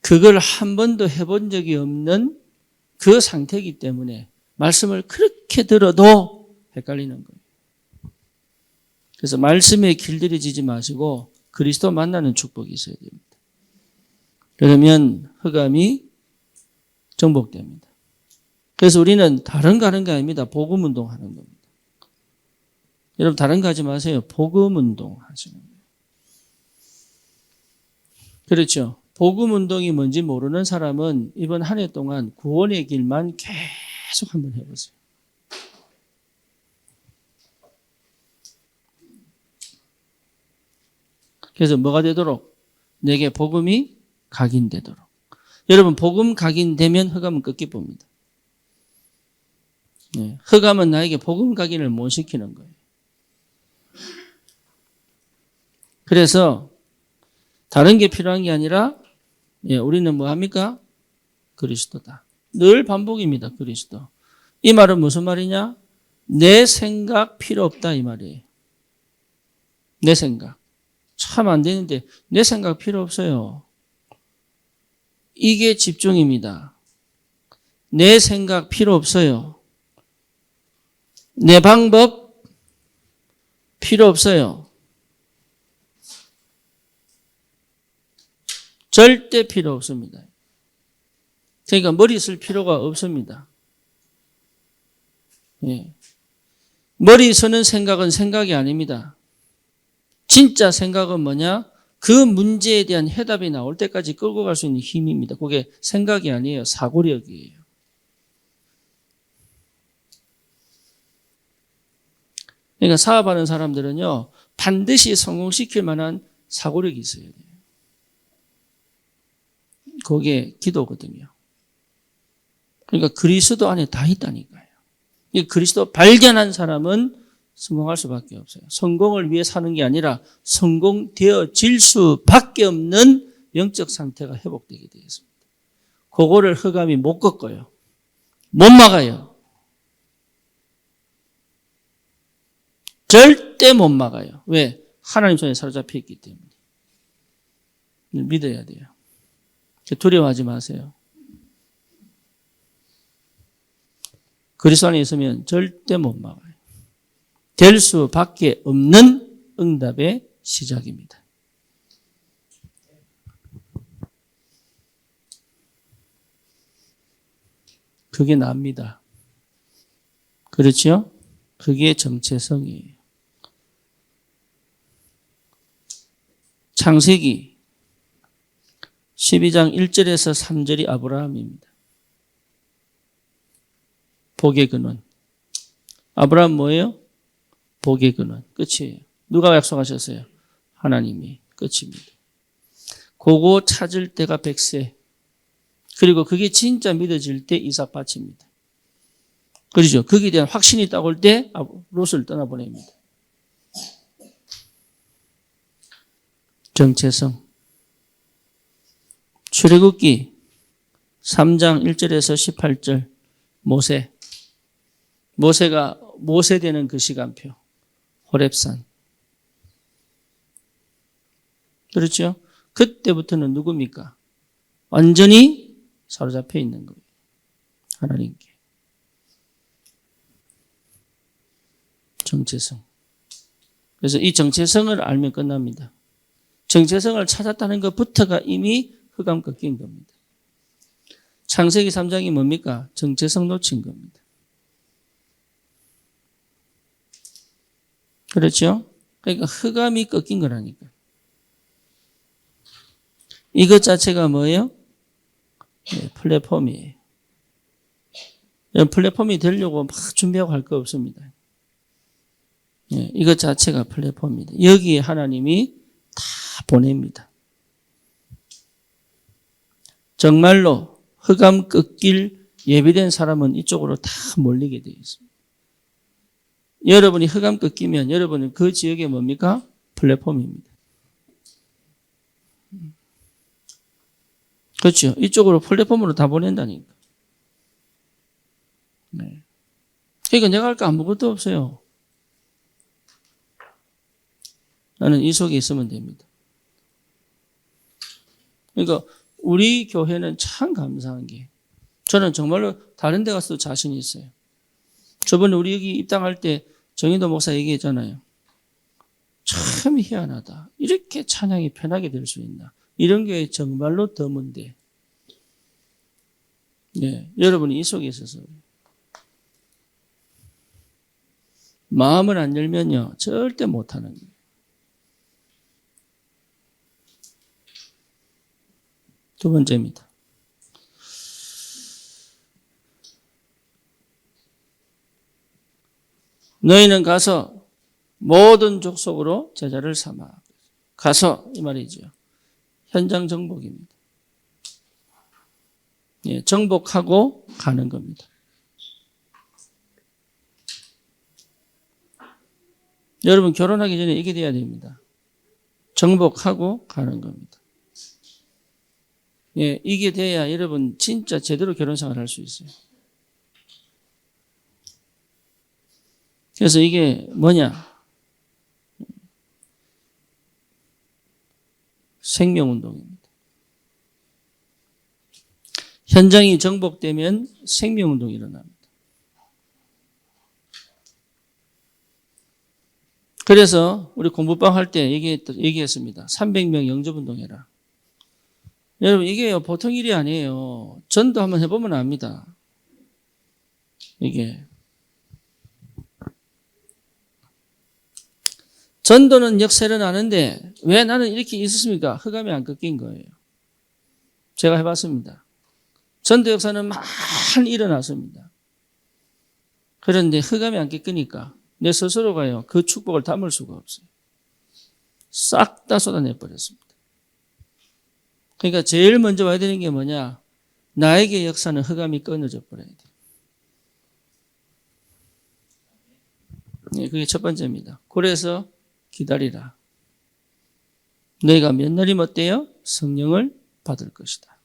그걸 한 번도 해본 적이 없는 그 상태이기 때문에 말씀을 그렇게 들어도 헷갈리는 거예요. 그래서 말씀에 길들여지지 마시고 그리스도 만나는 축복이 있어야 됩니다. 그러면 흑암이 정복됩니다. 그래서 우리는 다른 거 하는 게 아닙니다. 복음 운동하는 겁니다. 여러분 다른 거 하지 마세요. 복음 운동 하시는 거예요. 그렇죠. 복음 운동이 뭔지 모르는 사람은 이번 한 해 동안 구원의 길만 계속 한번 해보세요. 그래서 뭐가 되도록? 내게 복음이 각인되도록. 여러분 복음 각인되면 흑암은 끝기봅니다. 네, 흑암은 나에게 복음 각인을 못 시키는 거예요. 그래서 다른 게 필요한 게 아니라 우리는 뭐 합니까? 그리스도다. 늘 반복입니다. 그리스도. 이 말은 무슨 말이냐? 내 생각 필요 없다 이 말이에요. 내 생각. 참 안 되는데 내 생각 필요 없어요. 이게 집중입니다. 내 생각 필요 없어요. 내 방법 필요 없어요. 절대 필요 없습니다. 그러니까 머리 쓸 필요가 없습니다. 예. 머리 쓰는 생각은 생각이 아닙니다. 진짜 생각은 뭐냐? 그 문제에 대한 해답이 나올 때까지 끌고 갈 수 있는 힘입니다. 그게 생각이 아니에요. 사고력이에요. 그러니까 사업하는 사람들은요, 반드시 성공시킬 만한 사고력이 있어야 돼요. 그게 기도거든요. 그러니까 그리스도 안에 다 있다니까요. 그리스도 발견한 사람은 성공할 수밖에 없어요. 성공을 위해 사는 게 아니라 성공되어질 수밖에 없는 영적 상태가 회복되게 되어 있습니다. 그거를 흑암이 못 꺾어요. 못 막아요. 절대 못 막아요. 왜? 하나님 손에 사로잡혀 있기 때문에. 믿어야 돼요. 두려워하지 마세요. 그리스도 안에 있으면 절대 못 막아요. 될 수밖에 없는 응답의 시작입니다. 그게 납니다. 그렇죠? 그게 정체성이에요. 창세기 12장 1절에서 3절이 아브라함입니다. 복의 근원. 아브라함 뭐예요? 복의 근원. 끝이에요. 누가 약속하셨어요? 하나님이. 끝입니다. 그거 찾을 때가 100세. 그리고 그게 진짜 믿어질 때 이삭 바칩니다. 그렇죠? 거기에 대한 확신이 딱 올 때 롯을 떠나보냅니다. 정체성. 출애굽기 3장 1절에서 18절 모세가 모세되는 그 시간표. 호렙산. 그렇죠? 그때부터는 누굽니까? 완전히 사로잡혀 있는 거예요. 하나님께. 정체성. 그래서 이 정체성을 알면 끝납니다. 정체성을 찾았다는 것부터가 이미 흑암 꺾인 겁니다. 창세기 3장이 뭡니까? 정체성 놓친 겁니다. 그렇죠? 그러니까 흑암이 꺾인 거라니까. 이것 자체가 뭐예요? 네, 플랫폼이에요. 플랫폼이 되려고 막 준비하고 할 거 없습니다. 네, 이것 자체가 플랫폼입니다. 여기에 하나님이 다 보냅니다. 정말로 흑암 꺾일 예비된 사람은 이쪽으로 다 몰리게 되어 있습니다. 여러분이 흑암 꺾이면 여러분은 그 지역에 뭡니까? 플랫폼입니다. 그렇죠? 이쪽으로 플랫폼으로 다 보낸다니까. 네. 그러니까 내가 할 거 아무것도 없어요. 나는 이 속에 있으면 됩니다. 그러니까 우리 교회는 참 감사한 게 저는 정말로 다른 데 가서도 자신이 있어요. 저번에 우리 여기 입당할 때 정인도 목사 얘기했잖아요. 참 희한하다. 이렇게 찬양이 편하게 될 수 있나. 이런 교회 정말로 드문데. 네, 여러분이 이 속에 있어서. 마음을 안 열면요, 절대 못하는 거예요. 두 번째입니다. 너희는 가서 모든 족속으로 제자를 삼아. 가서 이 말이죠. 현장 정복입니다. 예, 정복하고 가는 겁니다. 여러분 결혼하기 전에 이게 돼야 됩니다. 정복하고 가는 겁니다. 예, 이게 돼야 여러분 진짜 제대로 결혼 생활을 할 수 있어요. 그래서 이게 뭐냐? 생명운동입니다. 현장이 정복되면 생명운동이 일어납니다. 그래서 우리 공부방 할 때 얘기했습니다. 300명 영접운동해라. 여러분 이게 보통 일이 아니에요. 전도 한번 해보면 압니다. 이게 전도는 역설은 아는데 왜 나는 이렇게 있었습니까? 흑암이 안 꺾인 거예요. 제가 해봤습니다. 전도 역사는 많이 일어났습니다. 그런데 흑암이 안 꺾이니까 내 스스로가요, 그 축복을 담을 수가 없어요. 싹 다 쏟아내버렸습니다. 그러니까 제일 먼저 와야 되는 게 뭐냐? 나에게 역사는 흑암이 끊어져 버려야 돼요. 네, 그게 첫 번째입니다. 그래서 기다리라. 너희가 몇 날이면 어때요? 성령을 받을 것이다.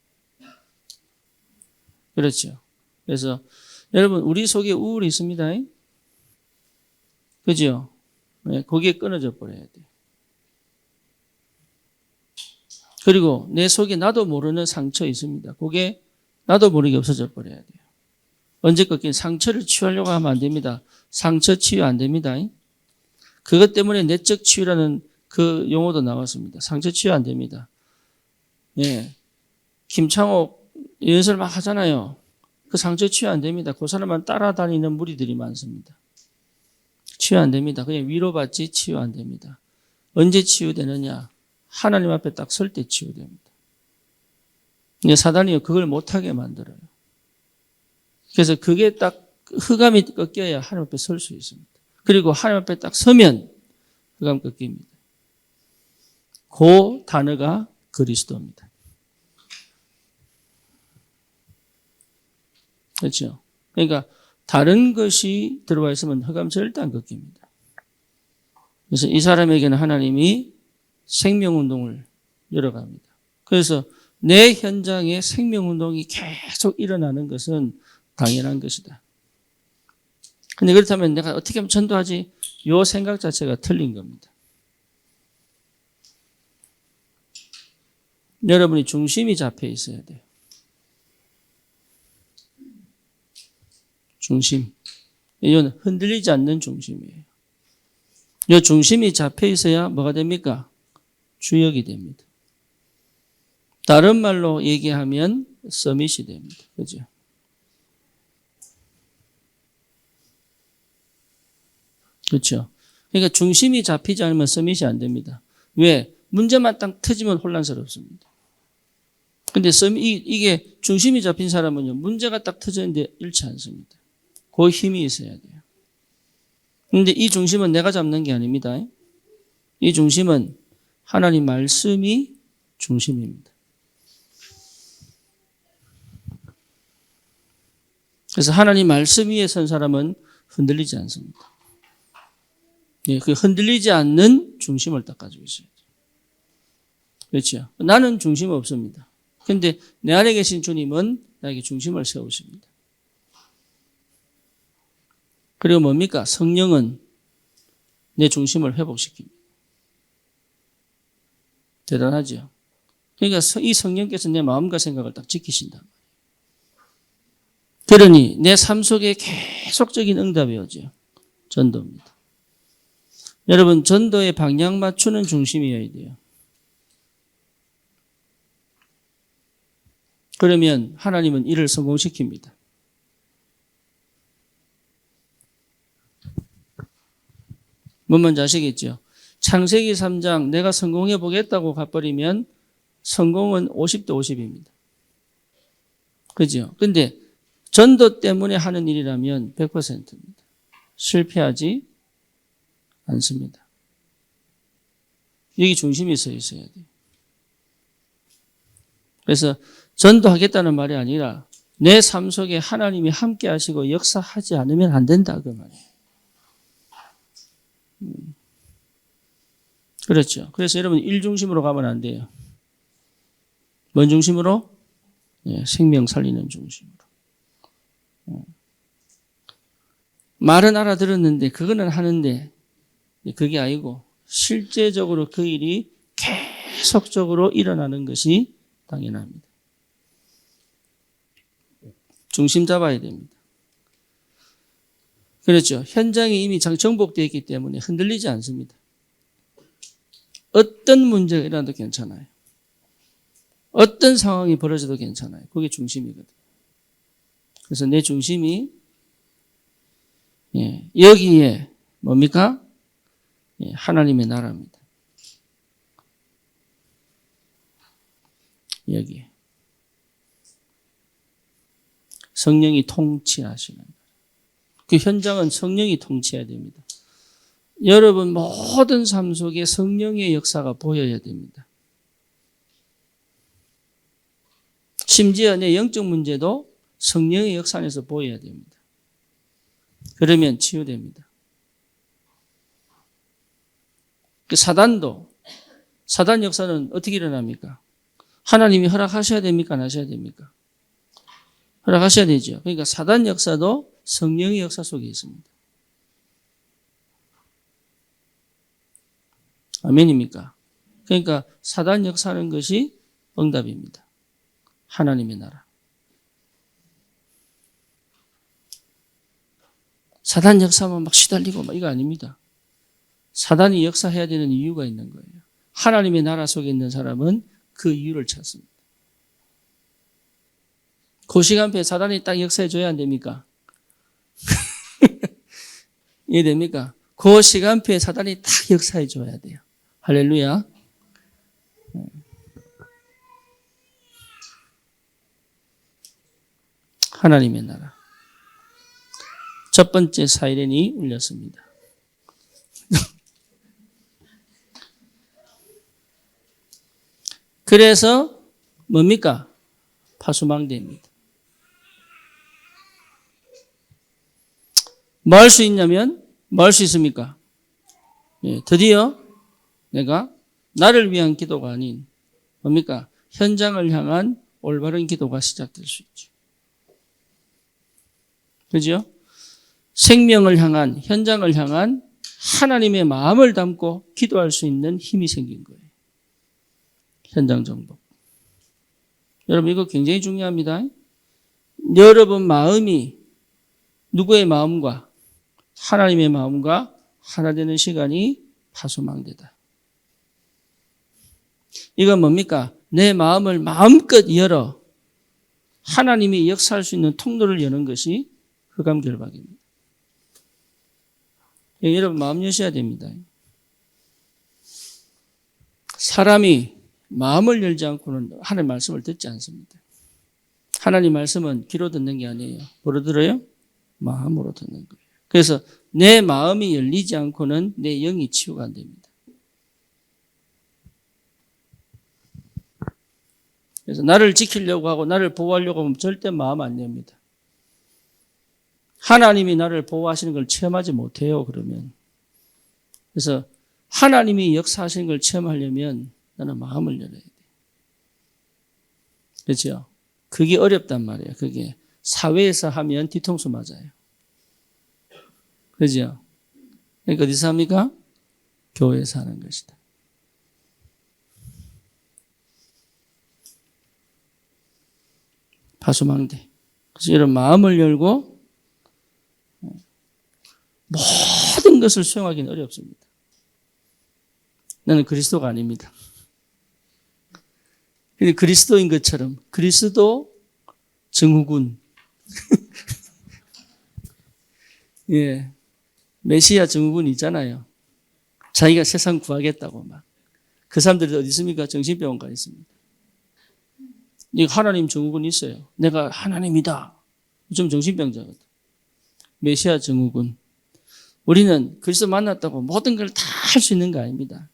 그렇죠. 그래서 여러분 우리 속에 우울이 있습니다. 그죠? 네, 거기에 끊어져 버려야 돼요. 그리고 내 속에 나도 모르는 상처 있습니다. 그게 나도 모르게 없어져 버려야 돼요. 언제 꺾인 상처를 치유하려고 하면 안 됩니다. 상처 치유 안 됩니다. 그것 때문에 내적 치유라는 그 용어도 나왔습니다. 상처 치유 안 됩니다. 예. 김창옥 연설 막 하잖아요. 그 상처 치유 안 됩니다. 그 사람만 따라다니는 무리들이 많습니다. 치유 안 됩니다. 그냥 위로받지 치유 안 됩니다. 언제 치유되느냐? 하나님 앞에 딱 설 때 치유됩니다. 근데 사단이 그걸 못하게 만들어요. 그래서 그게 딱 흑암이 꺾여야 하나님 앞에 설 수 있습니다. 그리고 하나님 앞에 딱 서면 흑암 꺾입니다. 그 단어가 그리스도입니다. 그렇죠? 그러니까 다른 것이 들어와 있으면 흑암 절대 안 꺾입니다. 그래서 이 사람에게는 하나님이 생명운동을 열어갑니다. 그래서 내 현장에 생명운동이 계속 일어나는 것은 당연한 것이다. 근데 그렇다면 내가 어떻게 하면 전도하지? 이 생각 자체가 틀린 겁니다. 여러분이 중심이 잡혀 있어야 돼요. 중심. 이건 흔들리지 않는 중심이에요. 이 중심이 잡혀 있어야 뭐가 됩니까? 주역이 됩니다. 다른 말로 얘기하면 서밋이 됩니다. 그죠? 그렇죠. 그러니까 중심이 잡히지 않으면 서밋이 안 됩니다. 왜? 문제만 딱 터지면 혼란스럽습니다. 근데 이게 중심이 잡힌 사람은요, 문제가 딱 터졌는데 잃지 않습니다. 그 힘이 있어야 돼요. 근데 이 중심은 내가 잡는 게 아닙니다. 이 중심은 하나님 말씀이 중심입니다. 그래서 하나님 말씀 위에 선 사람은 흔들리지 않습니다. 예, 그 흔들리지 않는 중심을 딱 가지고 있어요. 그렇죠. 나는 중심 없습니다. 그런데 내 안에 계신 주님은 나에게 중심을 세우십니다. 그리고 뭡니까? 성령은 내 중심을 회복시킵니다. 대단하죠. 그러니까 이 성령께서 내 마음과 생각을 딱 지키신다. 그러니 내 삶 속에 계속적인 응답이 오죠. 전도입니다. 여러분, 전도에 방향 맞추는 중심이어야 돼요. 그러면 하나님은 일을 성공시킵니다. 뭔 말인지 아시겠죠? 창세기 3장 내가 성공해 보겠다고 가버리면 성공은 50대 50입니다. 그죠? 근데 전도 때문에 하는 일이라면 100%입니다. 실패하지 않습니다. 여기 중심이 서 있어야 돼요. 그래서 전도하겠다는 말이 아니라 내 삶 속에 하나님이 함께 하시고 역사하지 않으면 안 된다 그 말이에요. 그렇죠. 그래서 여러분 일 중심으로 가면 안 돼요. 뭔 중심으로? 생명 살리는 중심으로. 말은 알아들었는데 그거는 하는데 그게 아니고 실제적으로 그 일이 계속적으로 일어나는 것이 당연합니다. 중심 잡아야 됩니다. 그렇죠. 현장이 이미 정복되어 있기 때문에 흔들리지 않습니다. 어떤 문제가 일어나도 괜찮아요. 어떤 상황이 벌어져도 괜찮아요. 그게 중심이거든요. 그래서 내 중심이 여기에 뭡니까? 하나님의 나라입니다. 여기에. 성령이 통치하시는 그 현장은 성령이 통치해야 됩니다. 여러분 모든 삶 속에 성령의 역사가 보여야 됩니다. 심지어 내 영적 문제도 성령의 역사 안에서 보여야 됩니다. 그러면 치유됩니다. 사단 역사는 어떻게 일어납니까? 하나님이 허락하셔야 됩니까? 안 하셔야 됩니까? 허락하셔야 되죠. 그러니까 사단 역사도 성령의 역사 속에 있습니다. 아멘입니까? 그러니까 사단 역사하는 것이 응답입니다. 하나님의 나라. 사단 역사만 막 시달리고 막 이거 아닙니다. 사단이 역사해야 되는 이유가 있는 거예요. 하나님의 나라 속에 있는 사람은 그 이유를 찾습니다. 그 시간표에 사단이 딱 역사해 줘야 안 됩니까? 이해됩니까? 그 시간표에 사단이 딱 역사해 줘야 돼요. 할렐루야. 하나님의 나라. 첫 번째 사이렌이 울렸습니다. 그래서 뭡니까? 파수망대입니다. 뭐 할 수 있냐면 뭐 할 수 있습니까? 드디어 내가 나를 위한 기도가 아닌 뭡니까? 현장을 향한 올바른 기도가 시작될 수 있죠. 그죠? 생명을 향한, 현장을 향한 하나님의 마음을 담고 기도할 수 있는 힘이 생긴 거예요. 현장 정복. 여러분 이거 굉장히 중요합니다. 여러분 마음이 누구의 마음과 하나님의 마음과 하나 되는 시간이 파수망대다. 이건 뭡니까? 내 마음을 마음껏 열어 하나님이 역사할 수 있는 통로를 여는 것이 흑암결박입니다. 여러분 마음 여셔야 됩니다. 사람이 마음을 열지 않고는 하나님 말씀을 듣지 않습니다. 하나님 말씀은 귀로 듣는 게 아니에요. 뭐로 들어요? 마음으로 듣는 거예요. 그래서 내 마음이 열리지 않고는 내 영이 치유가 안 됩니다. 그래서 나를 지키려고 하고 나를 보호하려고 하면 절대 마음 안 엽니다. 하나님이 나를 보호하시는 걸 체험하지 못해요, 그러면. 그래서 하나님이 역사하시는 걸 체험하려면 나는 마음을 열어야 돼. 그렇죠? 그게 어렵단 말이에요. 그게 사회에서 하면 뒤통수 맞아요. 그렇죠? 그러니까 어디서 합니까? 교회에서 하는 것이다. 파수망대. 그래서 이런 마음을 열고 모든 것을 수용하기는 어렵습니다. 나는 그리스도가 아닙니다. 근데 그리스도인 것처럼 그리스도 증후군. 예. 메시아 증후군 있잖아요. 자기가 세상 구하겠다고 막. 그 사람들이 어디 있습니까? 정신병원 가 있습니다. 이 하나님 증후군이 있어요. 내가 하나님이다. 좀 정신병자거든. 메시아 증후군. 우리는 그리스도 만났다고 모든 걸 다 할 수 있는 거 아닙니다.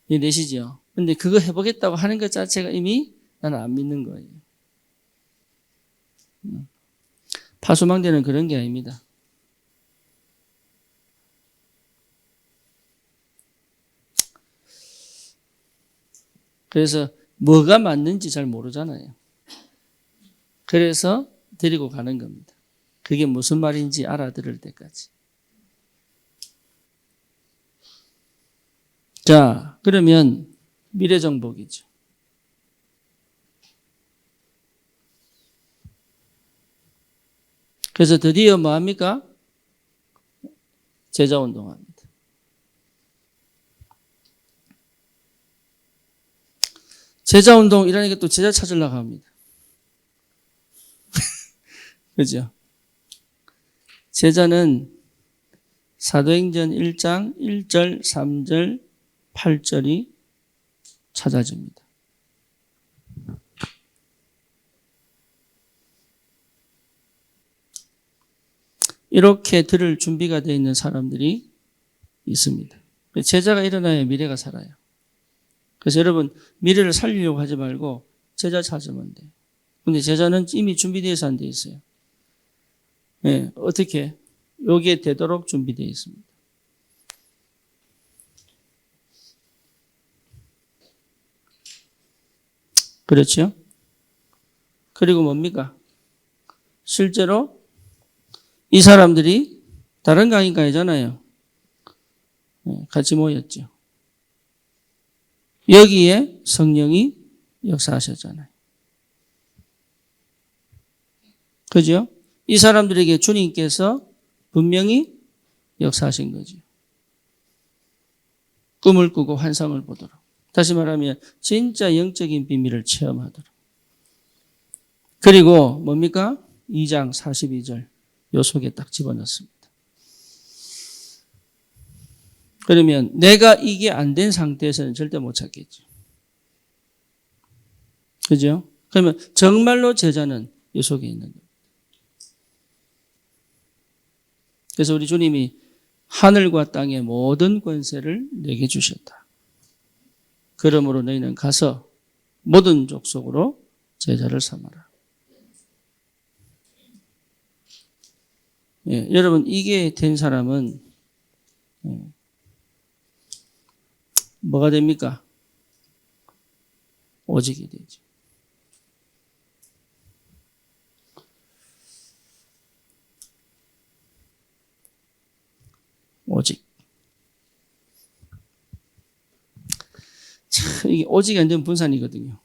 이해되시죠? 근데 그거 해보겠다고 하는 것 자체가 이미 나는 안 믿는 거예요. 파수망대는 그런 게 아닙니다. 그래서 뭐가 맞는지 잘 모르잖아요. 그래서 데리고 가는 겁니다. 그게 무슨 말인지 알아들을 때까지. 자, 그러면 미래정복이죠. 그래서 드디어 뭐 합니까? 제자운동합니다. 제자운동 이라는 게 또 제자 찾으려고 합니다. 그죠? 제자는 사도행전 1장 1절, 3절, 8절이 찾아집니다. 이렇게 들을 준비가 되어 있는 사람들이 있습니다. 제자가 일어나야 미래가 살아요. 그래서 여러분 미래를 살리려고 하지 말고 제자 찾으면 돼요. 근데 제자는 이미 준비되어서 안 돼 있어요. 네, 어떻게? 여기에 되도록 준비되어 있습니다. 그렇죠? 그리고 뭡니까? 실제로 이 사람들이 다른 강의가이잖아요. 같이 모였죠. 여기에 성령이 역사하셨잖아요. 그죠? 이 사람들에게 주님께서 분명히 역사하신 거죠. 꿈을 꾸고 환상을 보도록. 다시 말하면 진짜 영적인 비밀을 체험하도록. 그리고 뭡니까? 2장 42절 요 속에 딱 집어넣습니다. 그러면 내가 이게 안 된 상태에서는 절대 못 찾겠죠. 그죠? 그러면 정말로 제자는 이 속에 있는 겁니다. 그래서 우리 주님이 하늘과 땅의 모든 권세를 내게 주셨다. 그러므로 너희는 가서 모든 족속으로 제자를 삼아라. 예, 여러분 이게 된 사람은 뭐가 됩니까? 오직이 되죠. 오직. 참, 이게 오직이 안 되면 분산이거든요.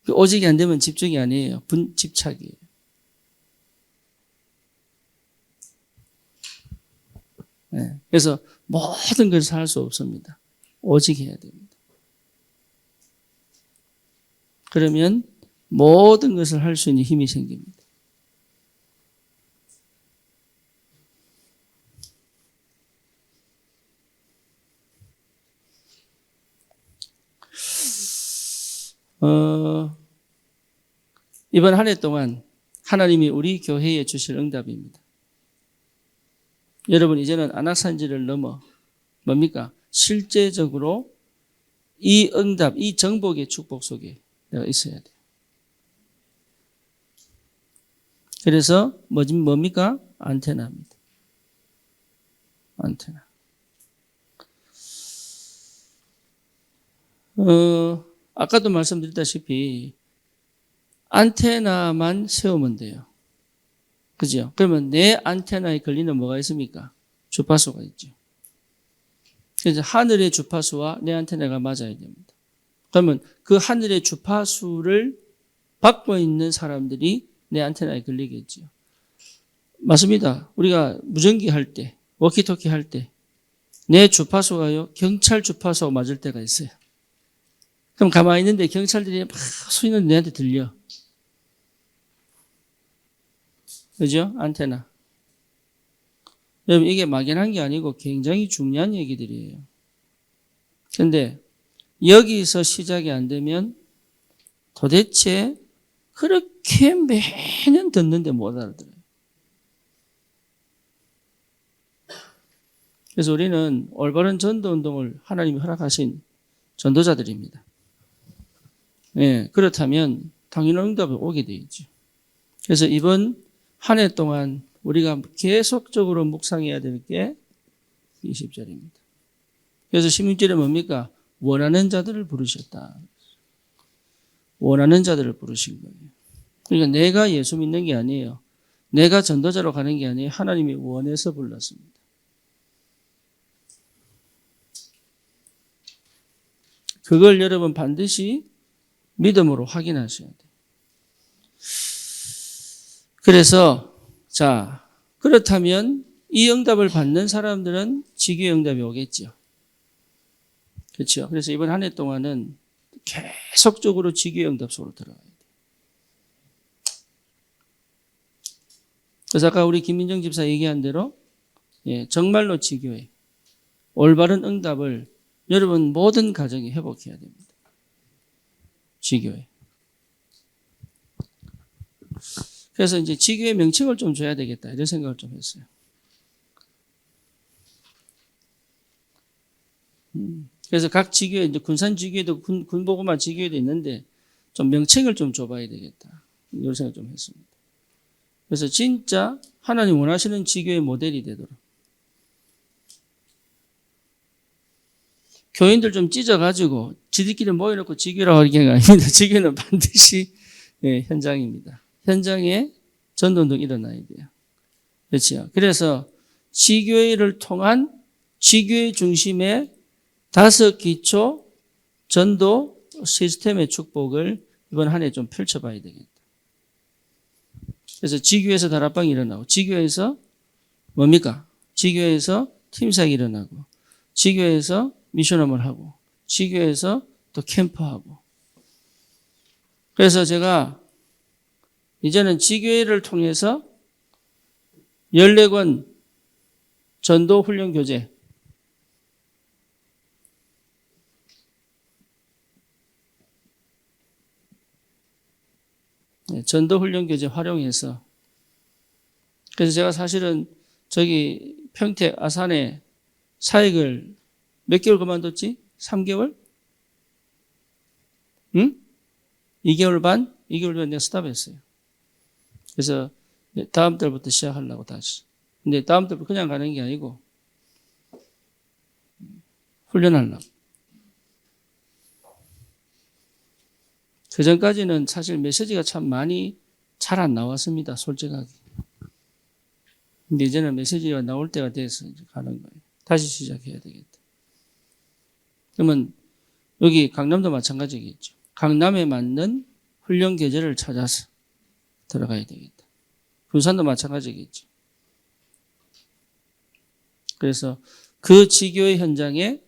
오직이 안 되면 집중이 아니에요. 집착이에요. 네. 그래서 모든 것을 할 수 없습니다. 오직 해야 됩니다. 그러면 모든 것을 할 수 있는 힘이 생깁니다. 이번 한 해 동안 하나님이 우리 교회에 주실 응답입니다. 여러분 이제는 안악산지를 넘어 뭡니까? 실제적으로 이 응답, 이 정복의 축복 속에 내가 있어야 돼요. 그래서 뭡니까? 안테나입니다. 안테나. 아까도 말씀드렸다시피 안테나만 세우면 돼요. 그죠? 그러면 내 안테나에 걸리는 뭐가 있습니까? 주파수가 있죠. 그래서 하늘의 주파수와 내 안테나가 맞아야 됩니다. 그러면 그 하늘의 주파수를 받고 있는 사람들이 내 안테나에 걸리겠죠. 맞습니다. 우리가 무전기 할 때, 워키토키 할 때 내 주파수가요, 경찰 주파수하고 맞을 때가 있어요. 그럼 가만히 있는데 경찰들이 막 소리는 내한테 들려. 그죠? 안테나. 여러분, 이게 막연한 게 아니고 굉장히 중요한 얘기들이에요. 근데 여기서 시작이 안 되면 도대체 그렇게 매년 듣는데 못 알아들어요. 그래서 우리는 올바른 전도 운동을 하나님이 허락하신 전도자들입니다. 예, 그렇다면 당연한 응답이 오게 되죠. 그래서 이번 한 해 동안 우리가 계속적으로 묵상해야 될 게 20절입니다. 그래서 16절에 뭡니까? 원하는 자들을 부르셨다. 원하는 자들을 부르신 거예요. 그러니까 내가 예수 믿는 게 아니에요. 내가 전도자로 가는 게 아니에요. 하나님이 원해서 불렀습니다. 그걸 여러분 반드시 믿음으로 확인하셔야 돼요. 그래서 자, 그렇다면 이 응답을 받는 사람들은 지교의 응답이 오겠죠. 그렇죠. 그래서 이번 한 해 동안은 계속적으로 지교의 응답 속으로 들어가야 돼요. 그래서 아까 우리 김민정 집사 얘기한 대로 정말로 지교회, 올바른 응답을 여러분 모든 가정이 회복해야 됩니다. 지교회. 그래서 이제 지교회 명칭을 좀 줘야 되겠다 이런 생각을 좀 했어요. 그래서 각 지교회, 이제 군산 지교회도 군보고마 지교회도 있는데 좀 명칭을 좀 줘봐야 되겠다 이런 생각 좀 했습니다. 그래서 진짜 하나님 원하시는 지교회 모델이 되도록 교인들 좀 찢어가지고 지들끼리 모여놓고 지교라고 하는 게 아닙니다. 지교는 반드시 현장입니다. 현장에 전도운동이 일어나야 돼요. 그렇죠. 그래서 지교회를 통한 지교회 중심의 5 기초 전도 시스템의 축복을 이번 한 해 좀 펼쳐봐야 되겠다. 그래서 지교회에서 다락방이 일어나고, 지교회에서 뭡니까? 지교회에서 팀사역이 일어나고, 지교회에서 미션업을 하고, 지교회에서 또 캠프하고. 그래서 제가 이제는 지교회를 통해서 14권 전도 훈련 교재, 전도 훈련 교재 활용해서, 그래서 제가 사실은 저기 평택 아산에 사역을 몇 개월 그만뒀지? 3개월? 응? 2개월 반? 2개월 전에 내가 스탑했어요. 그래서 다음 달부터 시작하려고 다시. 근데 다음 달부터 그냥 가는 게 아니고 훈련하려고. 그 전까지는 사실 메시지가 참 많이 잘 안 나왔습니다. 솔직하게. 근데 이제는 메시지가 나올 때가 돼서 이제 가는 거예요. 다시 시작해야 되겠다. 그러면 여기 강남도 마찬가지겠죠. 강남에 맞는 훈련 계절을 찾아서 들어가야 되겠다. 군산도 마찬가지겠죠. 그래서 그 지교의 현장에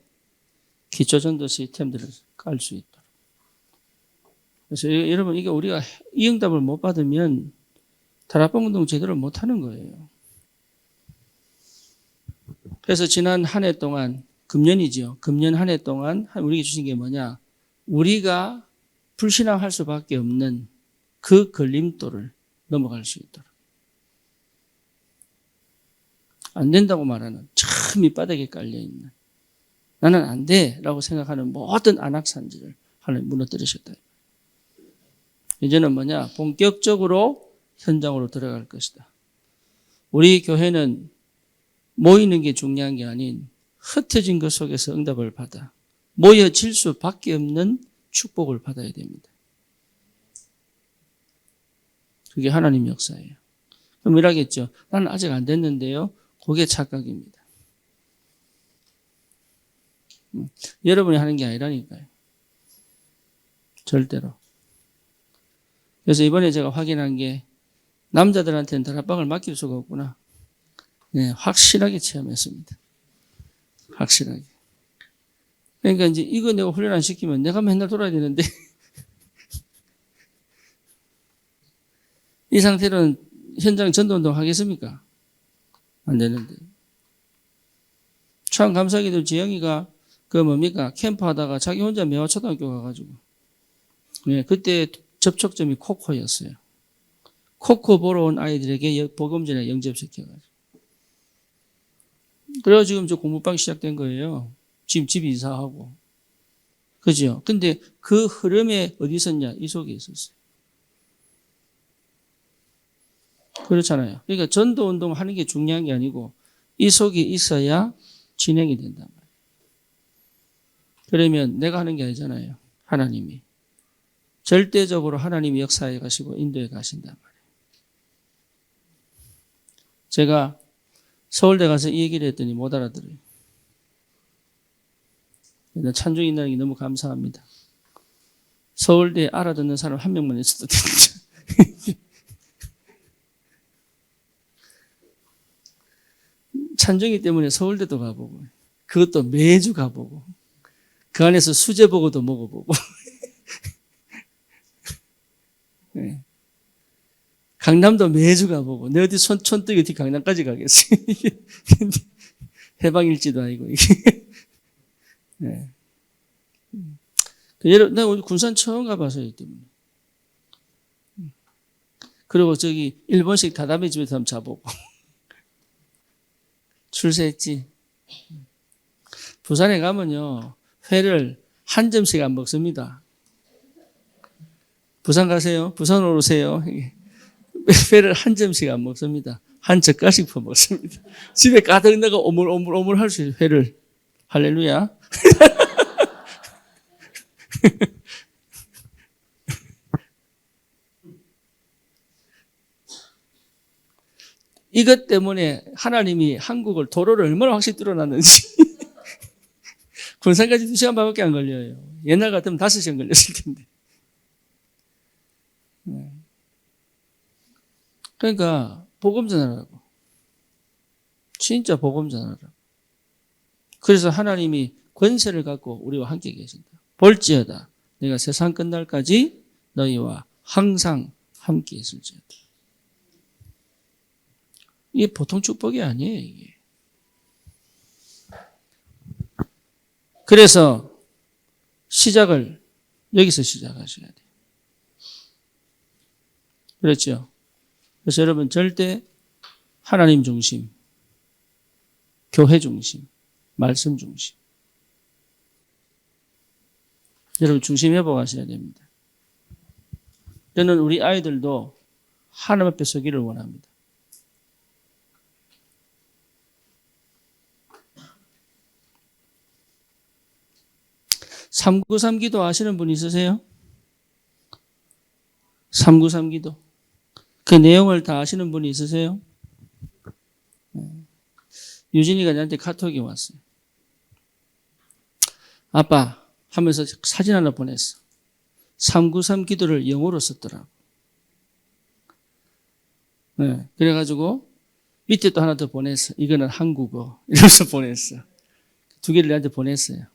기초전도 시스템들을 깔 수 있도록. 그래서 여러분, 이게 우리가 이 응답을 못 받으면 다락방 운동 제대로 못 하는 거예요. 그래서 지난 한 해 동안, 금년이죠. 금년 한 해 동안 우리에게 주신 게 뭐냐? 우리가 불신앙할 수밖에 없는 그 걸림돌을 넘어갈 수 있도록. 안 된다고 말하는, 참 밑바닥에 깔려있는, 나는 안 돼 라고 생각하는 모든 안악산지를 하나님 무너뜨리셨다. 이제는 뭐냐? 본격적으로 현장으로 들어갈 것이다. 우리 교회는 모이는 게 중요한 게 아닌 흩어진 것 속에서 응답을 받아 모여질 수밖에 없는 축복을 받아야 됩니다. 그게 하나님 역사예요. 그럼 이라겠죠. 나는 아직 안 됐는데요. 그게 착각입니다. 여러분이 하는 게 아니라니까요. 절대로. 그래서 이번에 제가 확인한 게 남자들한테는 다락방을 맡길 수가 없구나. 네, 확실하게 체험했습니다. 확실하게. 그러니까 이제 이거 내가 훈련 안 시키면 내가 맨날 돌아야 되는데 이 상태로는 현장 전도운동 하겠습니까? 안 되는데. 참 감사하게도 지영이가 그 뭡니까? 캠프 하다가 자기 혼자 매화초등학교 가가지고. 네, 그때 접촉점이 코코였어요. 코코 보러 온 아이들에게 복음전에 영접시켜가지고. 그래서 지금 저 공부방 시작된 거예요. 지금 집 이사하고. 그죠? 근데 그 흐름에 어디 있었냐? 이 속에 있었어요. 그렇잖아요. 그러니까 전도 운동 하는 게 중요한 게 아니고 이 속에 있어야 진행이 된단 말이에요. 그러면 내가 하는 게 아니잖아요. 하나님이. 절대적으로 하나님이 역사해 가시고 인도해 가신단 말이에요. 제가 서울대 가서 이 얘기를 했더니 못 알아들어요. 찬종이 있다는 게 너무 감사합니다. 서울대 알아듣는 사람 한 명만 있어도 됩니다. 찬종이 때문에 서울대도 가보고 그것도 매주 가보고 그 안에서 수제버거도 먹어보고 네. 강남도 매주 가보고 내 어디 촌뜨기 어디 강남까지 가겠어. 해방일지도 아니고 이게. 네. 내가 우리 군산 처음 가봐서이기 때문에. 그리고 저기 일본식 다다미 집에서 한번 자보고. 출세했지. 부산에 가면요 회를 한 점씩 안 먹습니다. 부산 가세요. 부산으로 오세요. 회를 한 점씩 안 먹습니다. 한 젓갈씩 퍼먹습니다. 집에 가득 넣어 오물오물 할 수 있어요. 회를. 할렐루야. 이것 때문에 하나님이 한국을 도로를 얼마나 확실히 뚫어놨는지. 군산까지 2시간 반밖에 안 걸려요. 옛날 같으면 5시간 걸렸을 텐데. 그러니까 복음 전하라고. 진짜 복음 전하라고. 그래서 하나님이 권세를 갖고 우리와 함께 계신다. 볼지어다 내가 세상 끝날까지 너희와 항상 함께 있을지어다. 이게 보통 축복이 아니에요. 이게. 그래서 시작을 여기서 시작하셔야 돼요. 그렇죠? 그래서 여러분 절대 하나님 중심, 교회 중심, 말씀 중심. 여러분 중심 회복하셔야 됩니다. 저는 우리 아이들도 하나님 앞에 서기를 원합니다. (393) 기도 아시는 분 있으세요? (393) 기도. 그 내용을 다 아시는 분이 있으세요? 유진이가 나한테 카톡이 왔어요. 아빠 하면서 사진 하나 보냈어. 393 기도를 영어로 썼더라고. 네, 그래가지고 밑에 또 하나 더 보냈어. 이거는 한국어. 이러면서 보냈어. 2개를 나한테 보냈어요.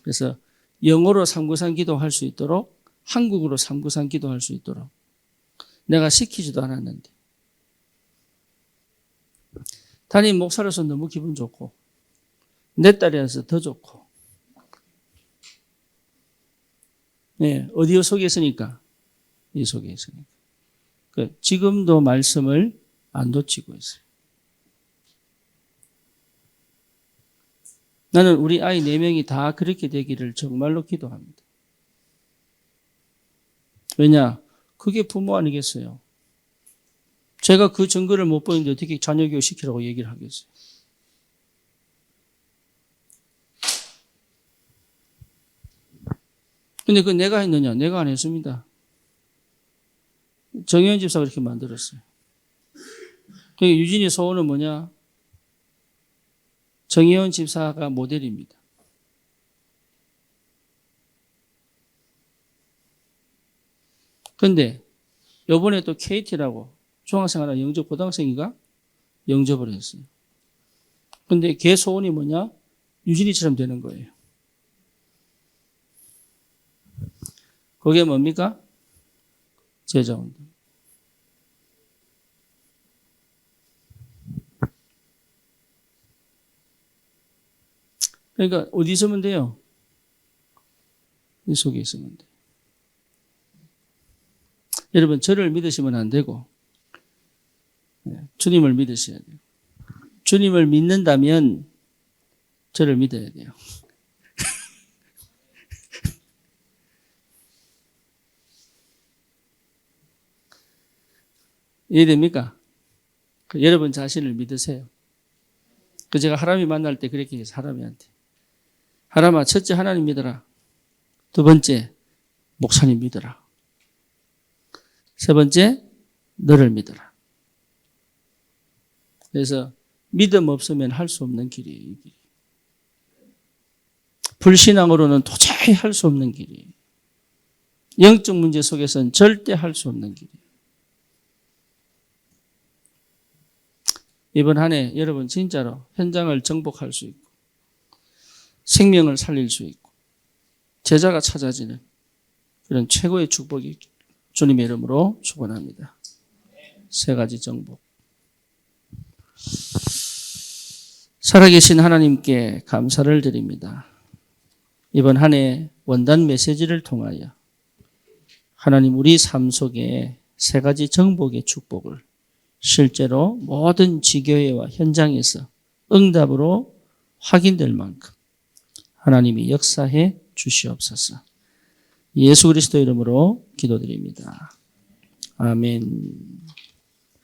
그래서 영어로 393 기도할 수 있도록 한국어로 393 기도할 수 있도록 내가 시키지도 않았는데 담임 목사로서 너무 기분 좋고 내 딸이라서 더 좋고 네, 어디에 속에 있으니까 이 속에 있으니까 지금도 말씀을 안 놓치고 있어요. 나는 우리 아이 4명이 다 그렇게 되기를 정말로 기도합니다. 왜냐? 그게 부모 아니겠어요? 제가 그 증거를 못 보이는데 어떻게 자녀 교육 시키라고 얘기를 하겠어요? 근데 그 내가 했느냐? 내가 안 했습니다. 정혜원 집사가 그렇게 만들었어요. 그러니까 유진이 소원은 뭐냐? 정혜원 집사가 모델입니다. 그런데 요번에 또 KT라고 중학생 하나 영접 고등학생이가 영접을 했어요. 그런데 걔 소원이 뭐냐? 유진이처럼 되는 거예요. 그게 뭡니까? 제자운동. 그러니까 어디 있으면 돼요? 이 속에 있으면 돼요. 여러분, 저를 믿으시면 안 되고 주님을 믿으셔야 돼요. 주님을 믿는다면 저를 믿어야 돼요. 이해됩니까? 여러분 자신을 믿으세요. 제가 하람이 만날 때 그렇게 해서 하람이한테, 하람아, 첫째 하나님 믿어라. 두 번째 목사님 믿어라. 세 번째 너를 믿어라. 그래서 믿음 없으면 할 수 없는 길이에요. 이 길이. 불신앙으로는 도저히 할 수 없는 길이에요. 영적 문제 속에서는 절대 할 수 없는 길이에요. 이번 한 해 여러분 진짜로 현장을 정복할 수 있고 생명을 살릴 수 있고 제자가 찾아지는 그런 최고의 축복이 주님의 이름으로 축원합니다. 세 가지 정복. 살아계신 하나님께 감사를 드립니다. 이번 한 해 원단 메시지를 통하여 하나님 우리 삶 속에 세 가지 정복의 축복을 실제로 모든 지교회와 현장에서 응답으로 확인될 만큼 하나님이 역사해 주시옵소서. 예수 그리스도 이름으로 기도드립니다. 아멘.